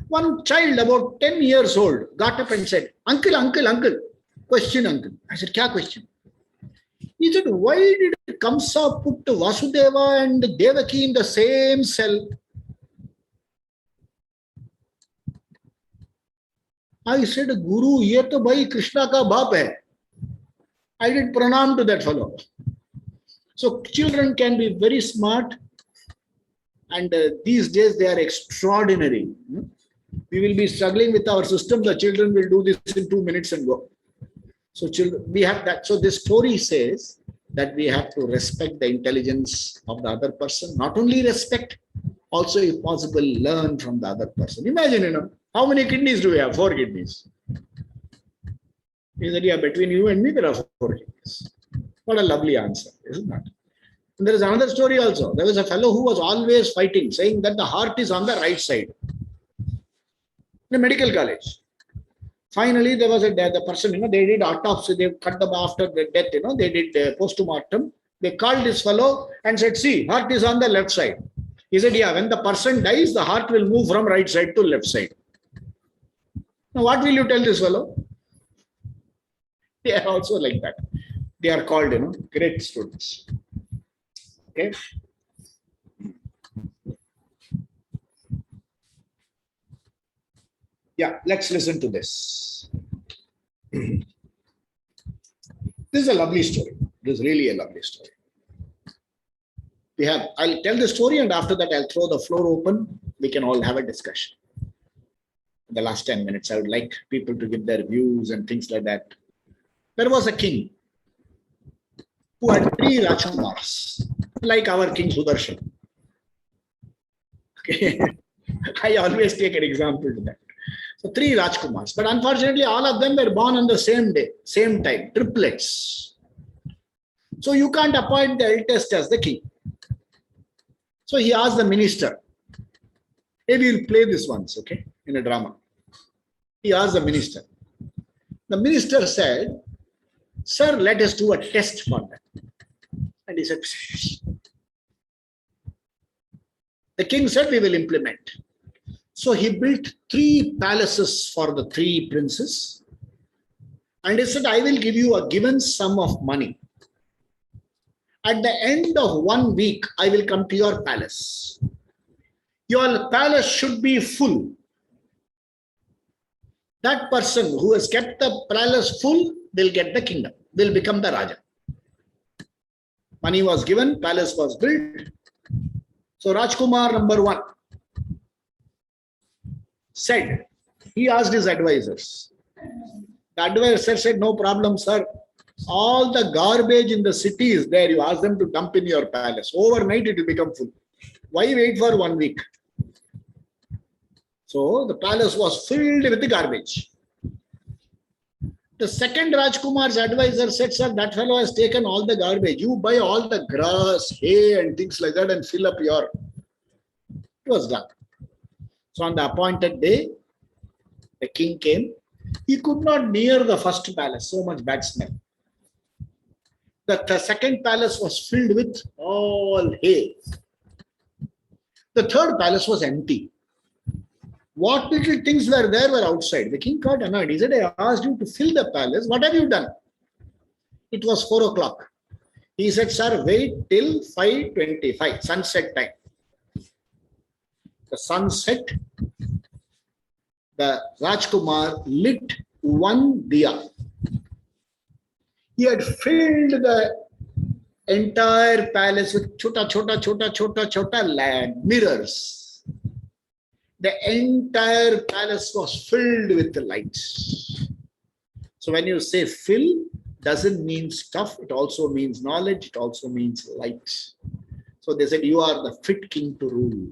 One child about 10 years old got up and said, uncle. Question, uncle. I said, kya question? He said, why did Kamsa put Vasudeva and Devaki in the same cell? I said, Guru, ye to bhai Krishna ka baap hai. I did pranam to that fellow. So children can be very smart, and these days they are extraordinary. We will be struggling with our system. The children will do this in 2 minutes and go. So children, we have that. So this story says that we have to respect the intelligence of the other person. Not only respect, also if possible, learn from the other person. Imagine, how many kidneys do we have? 4 kidneys. He said, yeah, between you and me, there are 4 kidneys. What a lovely answer, isn't that? And there is another story also. There was a fellow who was always fighting, saying that the heart is on the right side. In a medical college. Finally, there was the person, they did autopsy, they cut them after the death, they did post-mortem. They called this fellow and said, see, heart is on the left side. He said, yeah, when the person dies, the heart will move from right side to left side. Now, what will you tell this fellow? They are also like that. They are called, great students. Okay. Yeah, let's listen to this. This is a lovely story. This is really a lovely story. I'll tell the story, and after that I'll throw the floor open. We can all have a discussion. In the last 10 minutes, I would like people to give their views and things like that. There was a king who had 3 Rajkumars, like our King Sudarshan. Okay. I always take an example to that. So 3 Rajkumars, but unfortunately all of them were born on the same day, same time, triplets. So you can't appoint the eldest as the king. So he asked the minister, maybe we'll play this once, okay, in a drama. He asked the minister. The minister said, sir, let us do a test for that. And he said, the king said, we will implement. So he built 3 palaces for the 3 princes. And he said, I will give you a given sum of money. At the end of 1 week, I will come to your palace. Your palace should be full. That person who has kept the palace full will get the kingdom, will become the Raja. Money was given, palace was built. So Rajkumar number 1 said, he asked his advisors. The advisor said, no problem, sir. All the garbage in the city is there. You ask them to dump in your palace. Overnight, it will become full. Why wait for 1 week? So the palace was filled with the garbage. The second Rajkumar's advisor said, sir, that fellow has taken all the garbage. You buy all the grass, hay and things like that and fill up your... It was done. So on the appointed day, the king came. He could not near the first palace, so much bad smell. The second palace was filled with all hay. The third palace was empty. What little things were there were outside. The king got annoyed. He said, I asked you to fill the palace. What have you done? It was 4 o'clock. He said, sir, wait till 5:25, sunset time. The sunset, the Rajkumar lit one diya. He had filled the entire palace with chota mirrors. The entire palace was filled with the lights. So when you say fill, doesn't mean stuff. It also means knowledge. It also means light. So they said, you are the fit king to rule.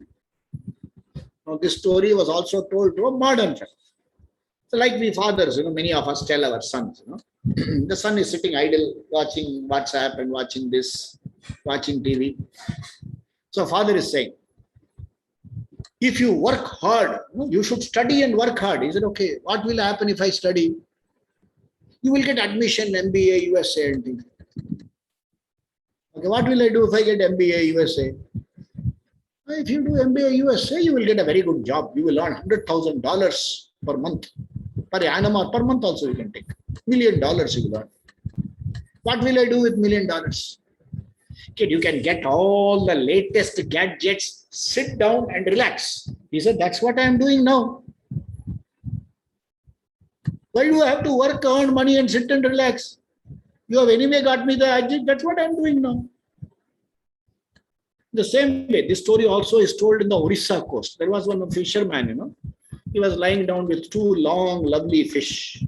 Now this story was also told to a modern fellow. So like we fathers, many of us tell our sons, the son is sitting idle, watching WhatsApp and watching this, watching TV. So father is saying, if you work hard, you should study and work hard. He said, okay, what will happen if I study? You will get admission, MBA, USA and things. Okay, what will I do if I get MBA, USA? If you do MBA, USA, you will get a very good job. You will earn $100,000 per month. Per annum or per month also you can take. $1 million you will earn. What will I do with $1 million? Kid, you can get all the latest gadgets, sit down and relax. He said, that's what I am doing now. Why do I have to work, earn money and sit and relax? You have anyway got me the gadget. That's what I am doing now. The same way, this story also is told in the Orissa coast. There was one fisherman, he was lying down with 2 long, lovely fish.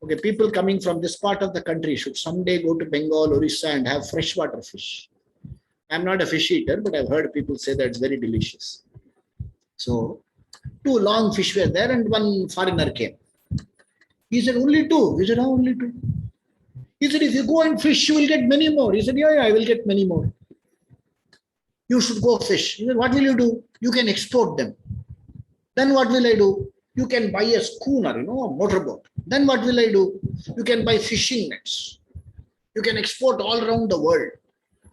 Okay, people coming from this part of the country should someday go to Bengal, Orissa and have freshwater fish. I'm not a fish eater, but I've heard people say that it's very delicious. So, 2 long fish were there and one foreigner came. He said, only 2. He said, how only 2? He said, if you go and fish, you will get many more. He said, yeah, I will get many more. You should go fish. He said, what will you do? You can export them. Then what will I do? You can buy a schooner, a motorboat. Then what will I do? You can buy fishing nets. You can export all around the world.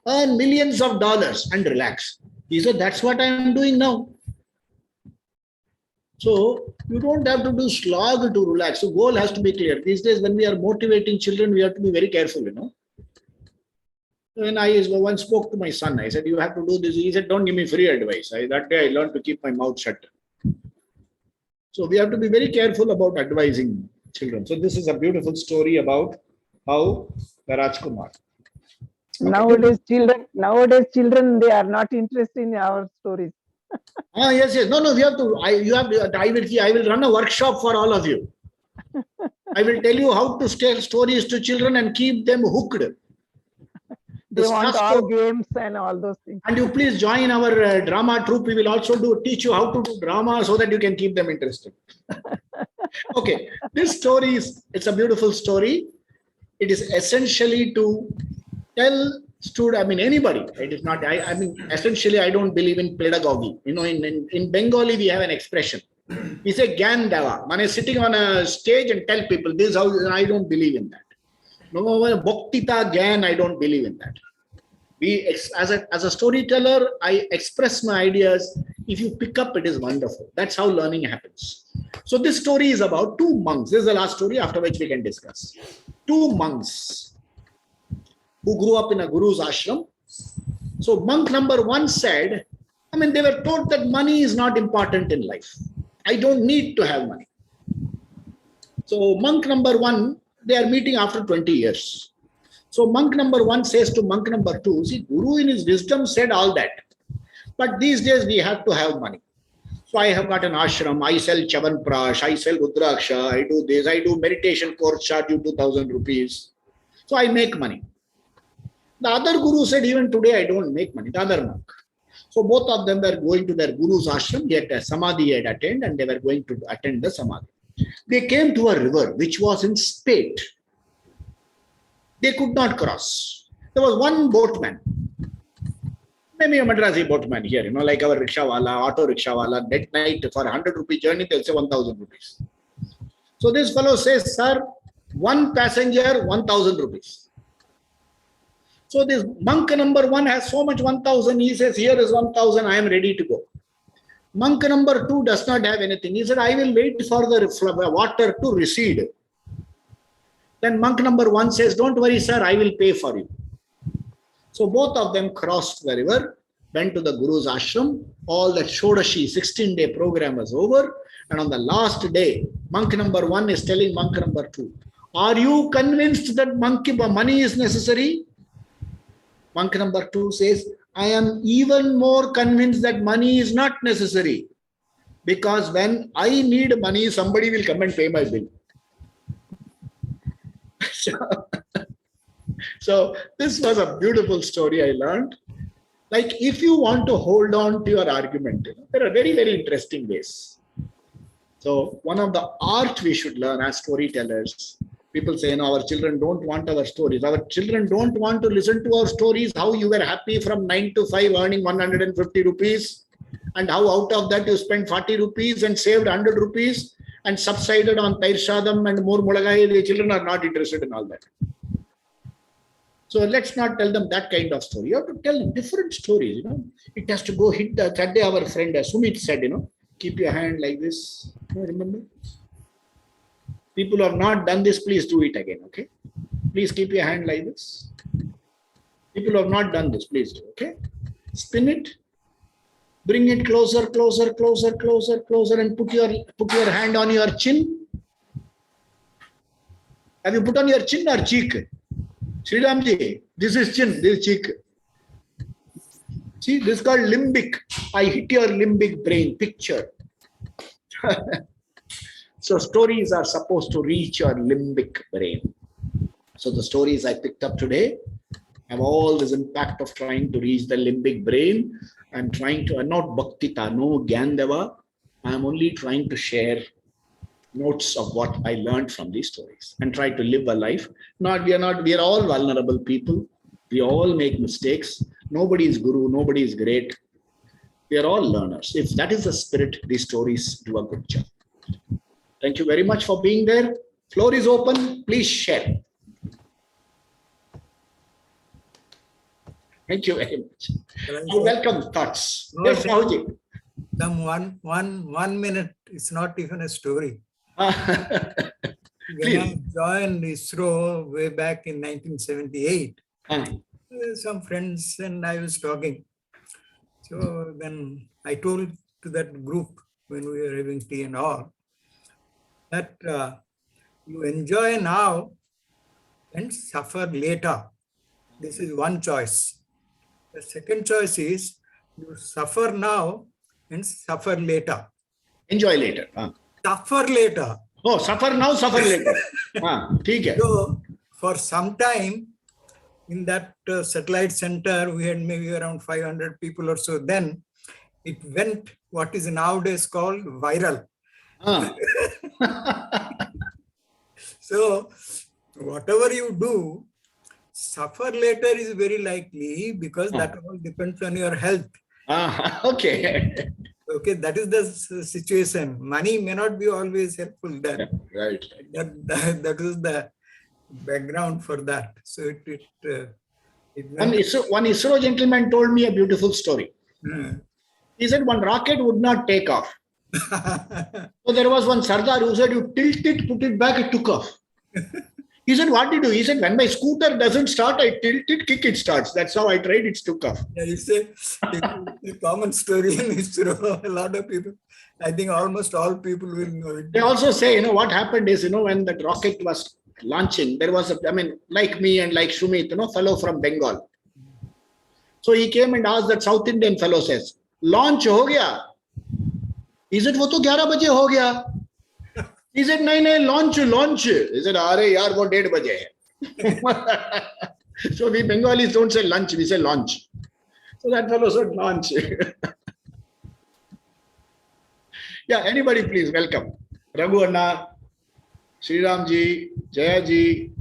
Earn millions of dollars and relax. He said, that's what I am doing now. So you don't have to do slog to relax. So goal has to be clear. These days when we are motivating children, we have to be very careful, When I once spoke to my son, I said, you have to do this. He said, don't give me free advice. That day I learned to keep my mouth shut. So we have to be very careful about advising children. So this is a beautiful story about how the Rajkumar. Nowadays children, they are not interested in our stories. Yes. No, we have to. I will run a workshop for all of you. I will tell you how to tell stories to children and keep them hooked. They want all games and all those things. And you please join our drama troupe. We will also teach you how to do drama so that you can keep them interested. Okay, this story it's a beautiful story. It is essentially to tell anybody. It is not. Essentially, I don't believe in pedagogy. In Bengali we have an expression. We say Gyan Dava. Man is sitting on a stage and tell people this is how. I don't believe in that. No, Bhaktita Gyan. I don't believe in that. As a storyteller, I express my ideas. If you pick up, it is wonderful. That's how learning happens. So this story is about 2 monks. This is the last story, after which we can discuss. 2 monks who grew up in a guru's ashram. So monk number 1 said, they were told that money is not important in life. I don't need to have money. So monk number 1, they are meeting after 20 years. So monk number 1 says to monk number 2, see, Guru in his wisdom said all that. But these days we have to have money. So I have got an ashram, I sell Chavanprash, I sell Rudraksha, I do this, I do meditation course, charge you 2,000 rupees. So I make money. The other guru said, even today I don't make money, the other monk. So both of them were going to their guru's ashram, yet a samadhi had attended and they were going to attend the samadhi. They came to a river which was in spate. They could not cross. There was one boatman, maybe a Madrasi boatman here, like our rickshawala, auto rickshawala, that night for 100 rupee journey, they'll say 1,000 rupees. So this fellow says, sir, 1 passenger, 1,000 rupees. So this monk number 1 has so much 1,000. He says, here is 1,000, I am ready to go. Monk number 2 does not have anything. He said, I will wait for the water to recede. Then monk number 1 says, don't worry, sir, I will pay for you. So both of them crossed the river, went to the Guru's ashram. All that Shodashi 16-day program was over. And on the last day, monk number 1 is telling monk number 2, are you convinced that money is necessary? Monk number 2 says, I am even more convinced that money is not necessary. Because when I need money, somebody will come and pay my bill. So this was a beautiful story I learned. Like, if you want to hold on to your argument, there are very, very interesting ways. So one of the art we should learn as storytellers, people say, our children don't want our stories. Our children don't want to listen to our stories, how you were happy from 9 to 5 earning 150 rupees and how out of that you spent 40 rupees and saved 100 rupees and subsided on Tairshadam and more Mulagai. The children are not interested in all that. So let's not tell them that kind of story. You have to tell them different stories. It has to go hit the, that day our friend Sumit said, keep your hand like this. Remember? People who have not done this, please do it again, okay? Please keep your hand like this. People who have not done this, please do, okay? Spin it. Bring it closer, closer, closer, closer, closer, and put your hand on your chin. Have you put on your chin or cheek? Sriramji, this is chin, this is cheek. See, this is called limbic. I hit your limbic brain picture. So stories are supposed to reach your limbic brain. So the stories I picked up today have all this impact of trying to reach the limbic brain. I'm trying to, not Bhaktita, no Gyandeva. I'm only trying to share notes of what I learned from these stories and try to live a life. We are all vulnerable people. We all make mistakes. Nobody is guru, nobody is great. We are all learners. If that is the spirit, these stories do a good job. Thank you very much for being there. Floor is open. Please share. Thank you very much. You welcome thoughts. Yes, Mahuji. Some one minute. It's not even a story. When I joined ISRO way back in 1978, some friends and I was talking. So then I told to that group when we were having tea and all, that you enjoy now and suffer later. This is one choice. The second choice is you suffer now and suffer later. Enjoy later. Suffer later. Oh, suffer now, suffer later. So for some time in that satellite center, we had maybe around 500 people or so. Then it went what is nowadays called viral. So whatever you do, suffer later is very likely because that all depends on your health. Okay. Okay, that is the situation. Money may not be always helpful there. Right. That is the background for that. So one ISRO gentleman told me a beautiful story. He said one rocket would not take off. So there was one Sardar who said, you tilt it, put it back, it took off. He said, what did you do? He said, when my scooter doesn't start, I tilt it, kick, it starts. That's how I tried, it took off. Yeah, it's a common story in ISRO. A lot of people, I think almost all people will know it. They also say, what happened is, when that rocket was launching, there was like me and like Shumit, fellow from Bengal. So he came and asked that South Indian fellow says, launch ho gaya? He said, wo to 11 baje ho gaya. He said, no, launch. He said, are yaar, wo 1:30 baje hai. So we Bengalis don't say lunch, we say launch. So that fellow said launch. Yeah, anybody please, welcome. Raghu Anna, Sriramji, Jayaji.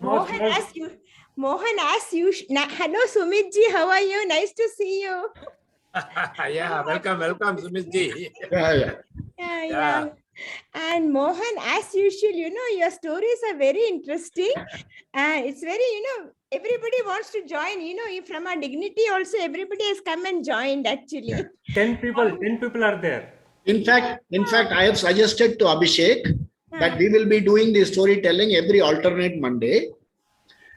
Mohan asked you. Hello, Sumit ji, how are you? Nice to see you. Yeah, welcome, Sumit ji. Yeah. Yeah. And Mohan, as usual, your stories are very interesting. And it's very, everybody wants to join. From our dignity also, everybody has come and joined actually. 10 people are there. In fact, I have suggested to Abhishek that we will be doing the storytelling every alternate Monday.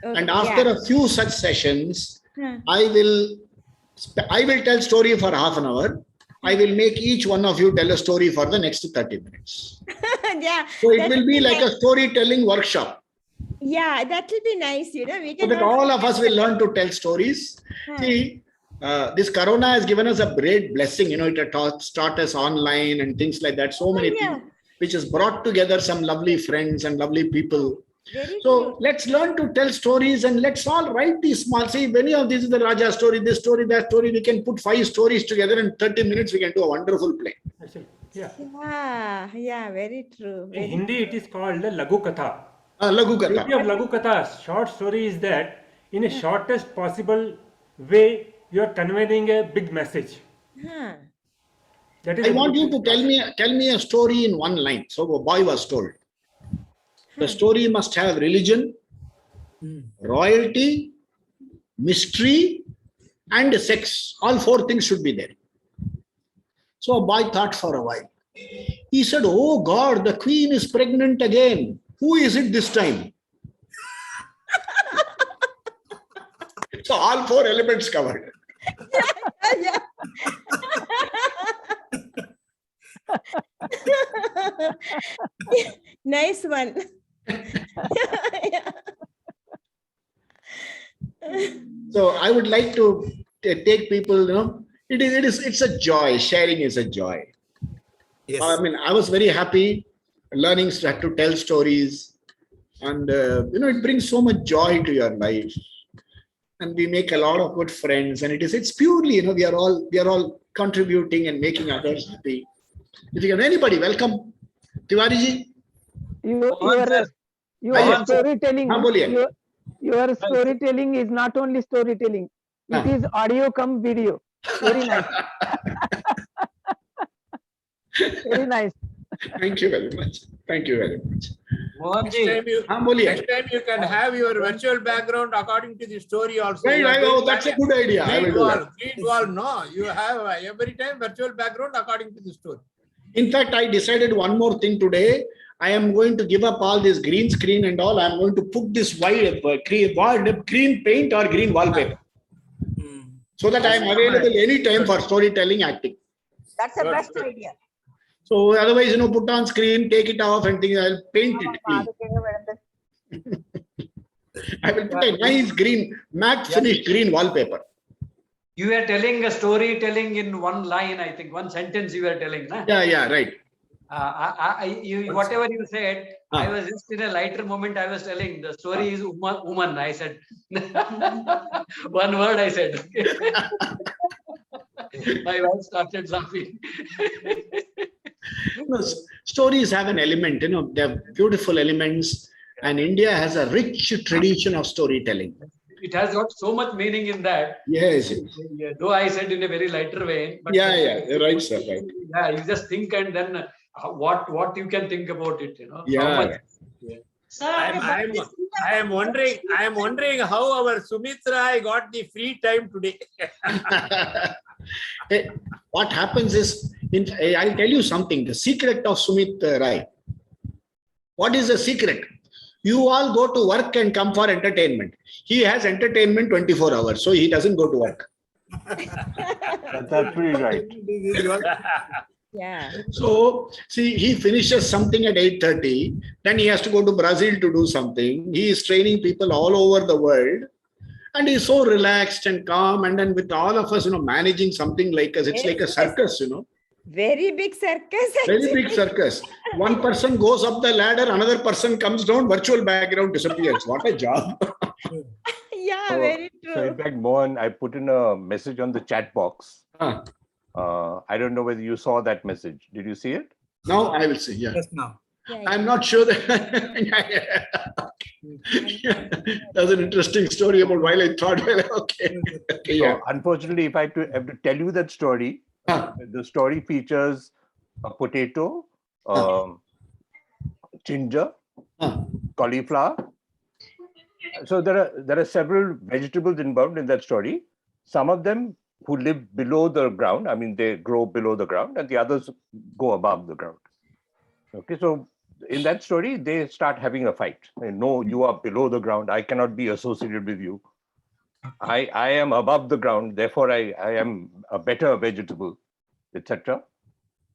And after a few such sessions, I will tell story for half an hour. I will make each one of you tell a story for the next 30 minutes. Yeah. So it will be like a storytelling workshop. Yeah, that will be nice. We So can that all of us will learn to tell stories. See, this Corona has given us a great blessing. It has taught us online and things like that. So many things, which has brought together some lovely friends and lovely people. So let's learn to tell stories and let's all write these small. See, many of these is the Raja story, this story, that story. We can put 5 stories together in 30 minutes. We can do a wonderful play. Actually, yeah. Yeah, very true. In Hindi, it is called the Lagu Katha. Lagu The beauty of Katha. Lagu Katha, short story, is that in a shortest possible way, you are conveying a big message. That is I want you to tell me a story in one line. So a boy was told. The story must have religion, royalty, mystery, and sex. All 4 things should be there. So a boy thought for a while. He said, "Oh God, the queen is pregnant again. Who is it this time?" So all 4 elements covered. Yeah. Nice one. So I would like to take people, it's a joy. Sharing is a joy. Yes. I mean, I was very happy learning to tell stories, and it brings so much joy to your life, and we make a lot of good friends. And it's purely, we are all contributing and making others happy. If you have anybody, welcome, Tiwari ji. Your storytelling. हाँ, बोलिए. Your storytelling is not only storytelling. It is audio come video. Very nice. Very nice. Thank you very much. Mohan ji, next time you can have your virtual background according to the story also. Right, that's a good idea. I will do that. Green wall, no. You have every time virtual background according to the story. In fact, I decided one more thing today. I am going to give up all this green screen and all. I am going to put this white green paint or green wallpaper, so that I am available anytime for storytelling, acting. That's the best idea. So otherwise, put on screen, take it off, and things. I'll paint it. I will put a nice green, matte finish green wallpaper. You were telling a storytelling in one line, I think, one sentence you were telling, na? Yeah, right. Whatever you said, I was just in a lighter moment. I was telling the story is woman. I said one word. I said. My wife started laughing. Stories have an element, they have beautiful elements, and India has a rich tradition of storytelling. It has got so much meaning in that. Yes. Though I said in a very lighter way. But You're right, sir. Right. Yeah, you just think and then what you can think about it, Yeah. I am wondering how our Sumitra got the free time today. Hey, what happens is, I'll tell you something. The secret of Sumit Rai. What is the secret? You all go to work and come for entertainment. He has entertainment 24 hours, so he doesn't go to work. That's pretty right. Yeah. So, see, he finishes something at 8:30. Then he has to go to Brazil to do something. He is training people all over the world. And he's so relaxed and calm. And then with all of us, managing something like us, it's like a circus, Very big circus. Very big circus. One person goes up the ladder, another person comes down, virtual background disappears. What a job. Yeah, very true. So in fact, Mohan, I put in a message on the chat box. I don't know whether you saw that message. Did you see it? Now I will see. Yeah. Yes, now. I'm not sure that. That's an interesting story about while I thought, well, okay. So unfortunately, if I have to tell you that story, the story features a potato, ginger, cauliflower. So there are several vegetables involved in that story. Some of them who live below the ground, I mean, they grow below the ground, and the others go above the ground. Okay, so in that story, they start having a fight. No, you are below the ground. I cannot be associated with you. I am above the ground. Therefore, I am a better vegetable, etc.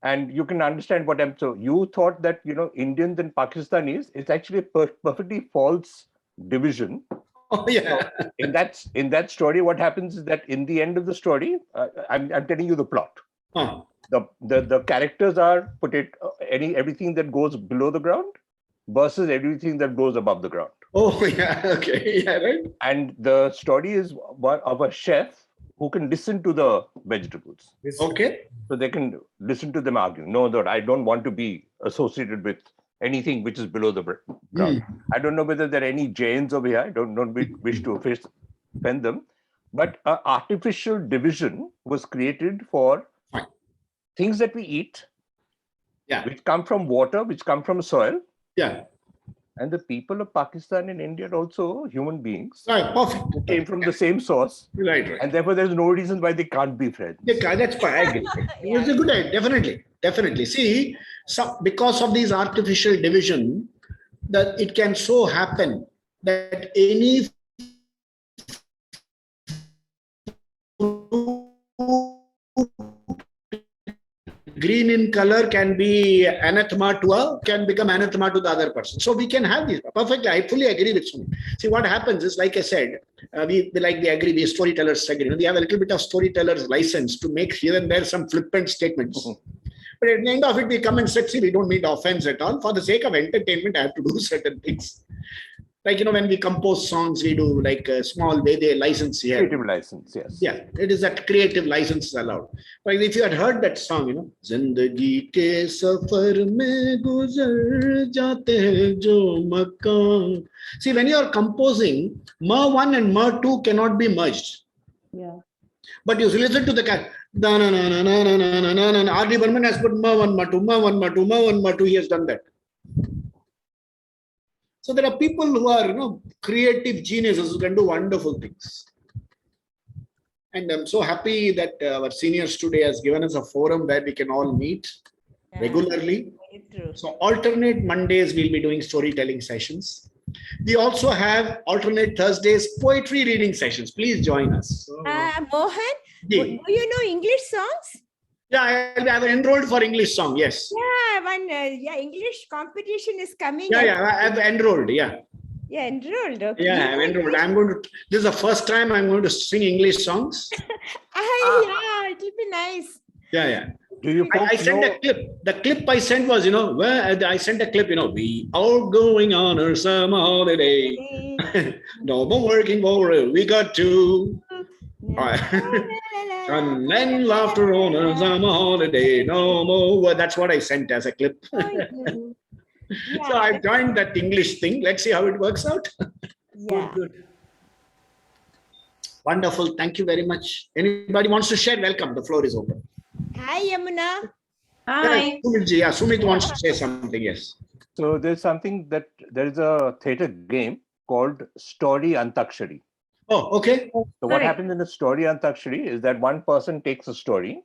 And you can understand what I'm. So you thought that Indians and Pakistanis, it's actually a perfectly false division. Oh yeah. So in that story, what happens is that in the end of the story, I'm telling you the plot. The characters are everything that goes below the ground versus everything that goes above the ground. Oh yeah, okay, yeah, right. And the story is of a chef who can listen to the vegetables. Okay. So they can listen to them argue. No, that I don't want to be associated with anything which is below the ground. I don't know whether there are any Jains over here. I don't wish to offend them. But an artificial division was created for things that we eat, which come from water, which come from soil. Yeah. And the people of Pakistan and India are also human beings. Right, perfect. Who came from the same source. Right. And therefore, there's no reason why they can't be friends. Yeah, that's fine. I agree. It's a good idea, definitely. See, because of these artificial division, that it can so happen that any green in color can be can become anathema to the other person. So we can have this perfectly. I fully agree with Sumit. See, what happens is, like I said, we agree. We storytellers agree. We have a little bit of storyteller's license to make here and there some flippant statements. But at the end of it, we come and say, see, we don't mean offense at all. For the sake of entertainment, I have to do certain things. Like, when we compose songs, we do like a small they license here. Creative license, yes. Yeah, it is that creative license is allowed. But if you had heard that song, Zindagi ke safar mein guzar jate hain jo makan. See, when you are composing, Ma1 and Ma2 cannot be merged. Yeah. But you listen to the R.D. Burman has put Ma1, Ma2, Ma1, Ma2, Ma1, Ma2. He has done that. So there are people who are, creative geniuses who can do wonderful things. And I'm so happy that our seniors today has given us a forum where we can all meet regularly. So alternate Mondays, we'll be doing storytelling sessions. We also have alternate Thursdays poetry reading sessions. Please join us. Mohan, do you know English songs? Yeah, I have enrolled for English song. Yes. Yeah, English competition is coming. Yeah, I have enrolled. Yeah. Yeah, enrolled. Okay. Yeah, I'm enrolled. This is the first time I'm going to sing English songs. Yeah, it will be nice. Yeah. Do you? I sent a clip. The clip I sent was, where I sent a clip. We are going on our summer holiday. No more working for a week or two. And then laughter on a summer holiday, no more. That's what I sent as a clip. So I joined that English thing. Let's see how it works out. Good. Wonderful. Thank you very much. Anybody wants to share? Welcome. The floor is open. Hi, Yamuna. Hi. Sumit wants to say something. Yes. So there is a theatre game called Story Antakshari. Oh, okay. So what happens in the story Antakshari is that one person takes a story.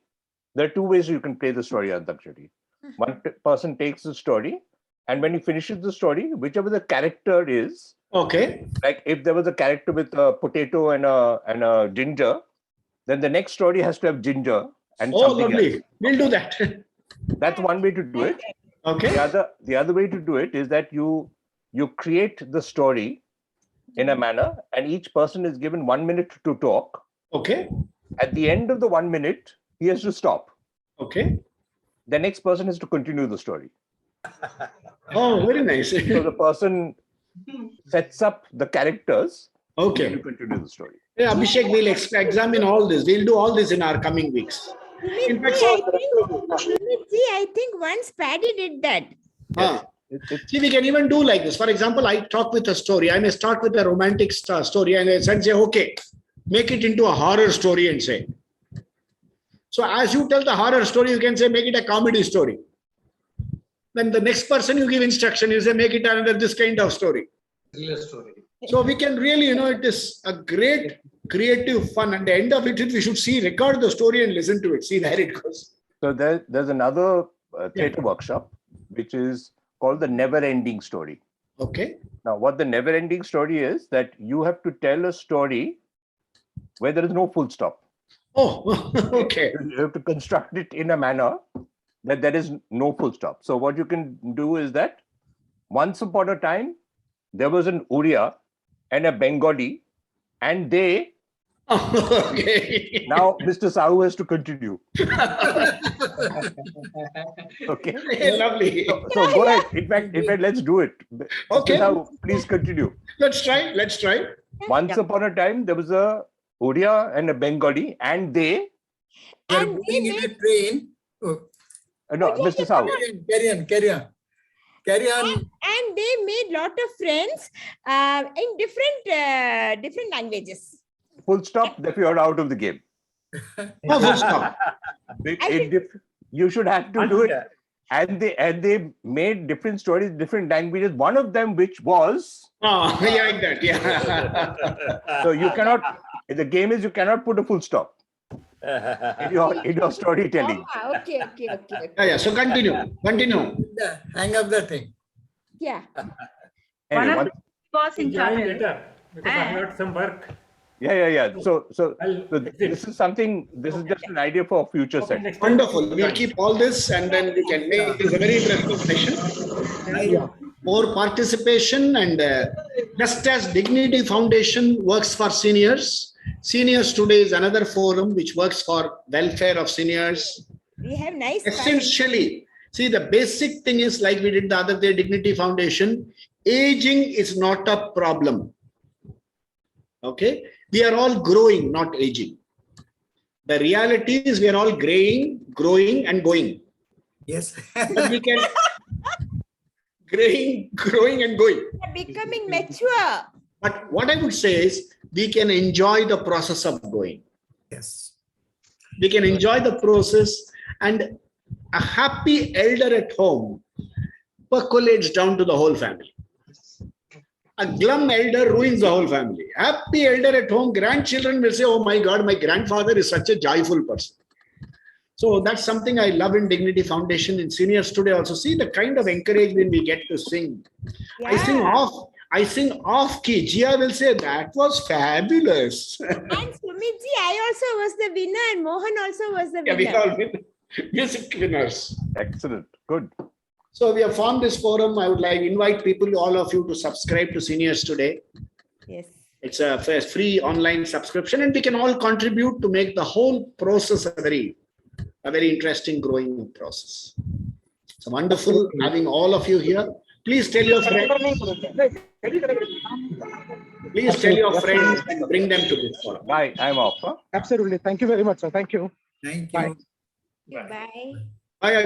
There are two ways you can play the story Antakshari. One person takes the story, and when he finishes the story, whichever the character is, like if there was a character with a potato and a ginger, then the next story has to have ginger and something else. We'll do that. That's one way to do it. Okay. The other way to do it is that you create the story in a manner, and each person is given 1 minute to talk. Okay. At the end of the 1 minute, he has to stop. Okay. The next person has to continue the story. Oh, very nice. So the person sets up the characters. Okay. To continue the story. Yeah, Abhishek, we'll examine all this. We'll do all this in our coming weeks. I think once Paddy did that. See, we can even do like this. For example, I talk with a story. I may start with a romantic story and I say, okay, make it into a horror story and say. So as you tell the horror story, you can say, make it a comedy story. Then the next person you give instruction, you say, make it another this kind of story. So we can really, it is a great creative fun. At the end of it, we should record the story and listen to it. See where it goes. So there's another theatre workshop, which is called the never-ending story. Okay. Now, what the never-ending story is, that you have to tell a story where there is no full stop. Oh, okay. You have to construct it in a manner that there is no full stop. So what you can do is that once upon a time, there was an Oriya and a Bengali, and they... Okay. Now, Mr. Sahu has to continue. Okay. Lovely. So go ahead. In fact, let's do it. Okay. Mr. Sahu, please continue. Let's try. Once upon a time, there was a Oriya and a Bengali, and they... They're going in a train. Oh, No, Mr. Sahu. Carry on. And they made lot of friends in different languages. Full stop, therefore you're out of the game. Full stop. You should have to do it. And they made different stories, different languages. One of them, which was... Oh, yeah, like that, yeah. So you cannot... The game is you cannot put a full stop in your storytelling. Okay. Yeah. So continue. Hang up the thing. Yeah. Anyway, Join later because I have some work. Yeah. So this is something. This is just an idea for a future set. Wonderful. We'll keep all this and then we can make this a very interesting session. More participation, and just as Dignity Foundation works for seniors, Seniors Today is another forum which works for welfare of seniors. We have nice. Essentially, see, the basic thing is like we did the other day, Dignity Foundation. Aging is not a problem. Okay, we are all growing, not aging. The reality is we are all growing and going. Yes. But we can growing and going. Becoming mature. But what I would say is we can enjoy the process of going. Yes. We can enjoy the process, and a happy elder at home percolates down to the whole family. A glum elder ruins the whole family. Happy elder at home, grandchildren will say, oh my God, my grandfather is such a joyful person. So that's something I love in Dignity Foundation, in Seniors Today also. See the kind of encouragement we get to sing. Yeah. I sing off key. Jia will say, that was fabulous. And Sumitji, I also was the winner, and Mohan also was the winner. Yeah, we all win. Music winners. Excellent. Good. So we have formed this forum. I would like to invite people, all of you, to subscribe to Seniors Today. Yes. It's a free online subscription, and we can all contribute to make the whole process a very interesting, growing process. So wonderful having all of you here. Please tell your friends. Please tell your friends and bring them to this forum. Bye. I'm off. Huh? Absolutely. Thank you very much, sir. Thank you. Thank you. Bye.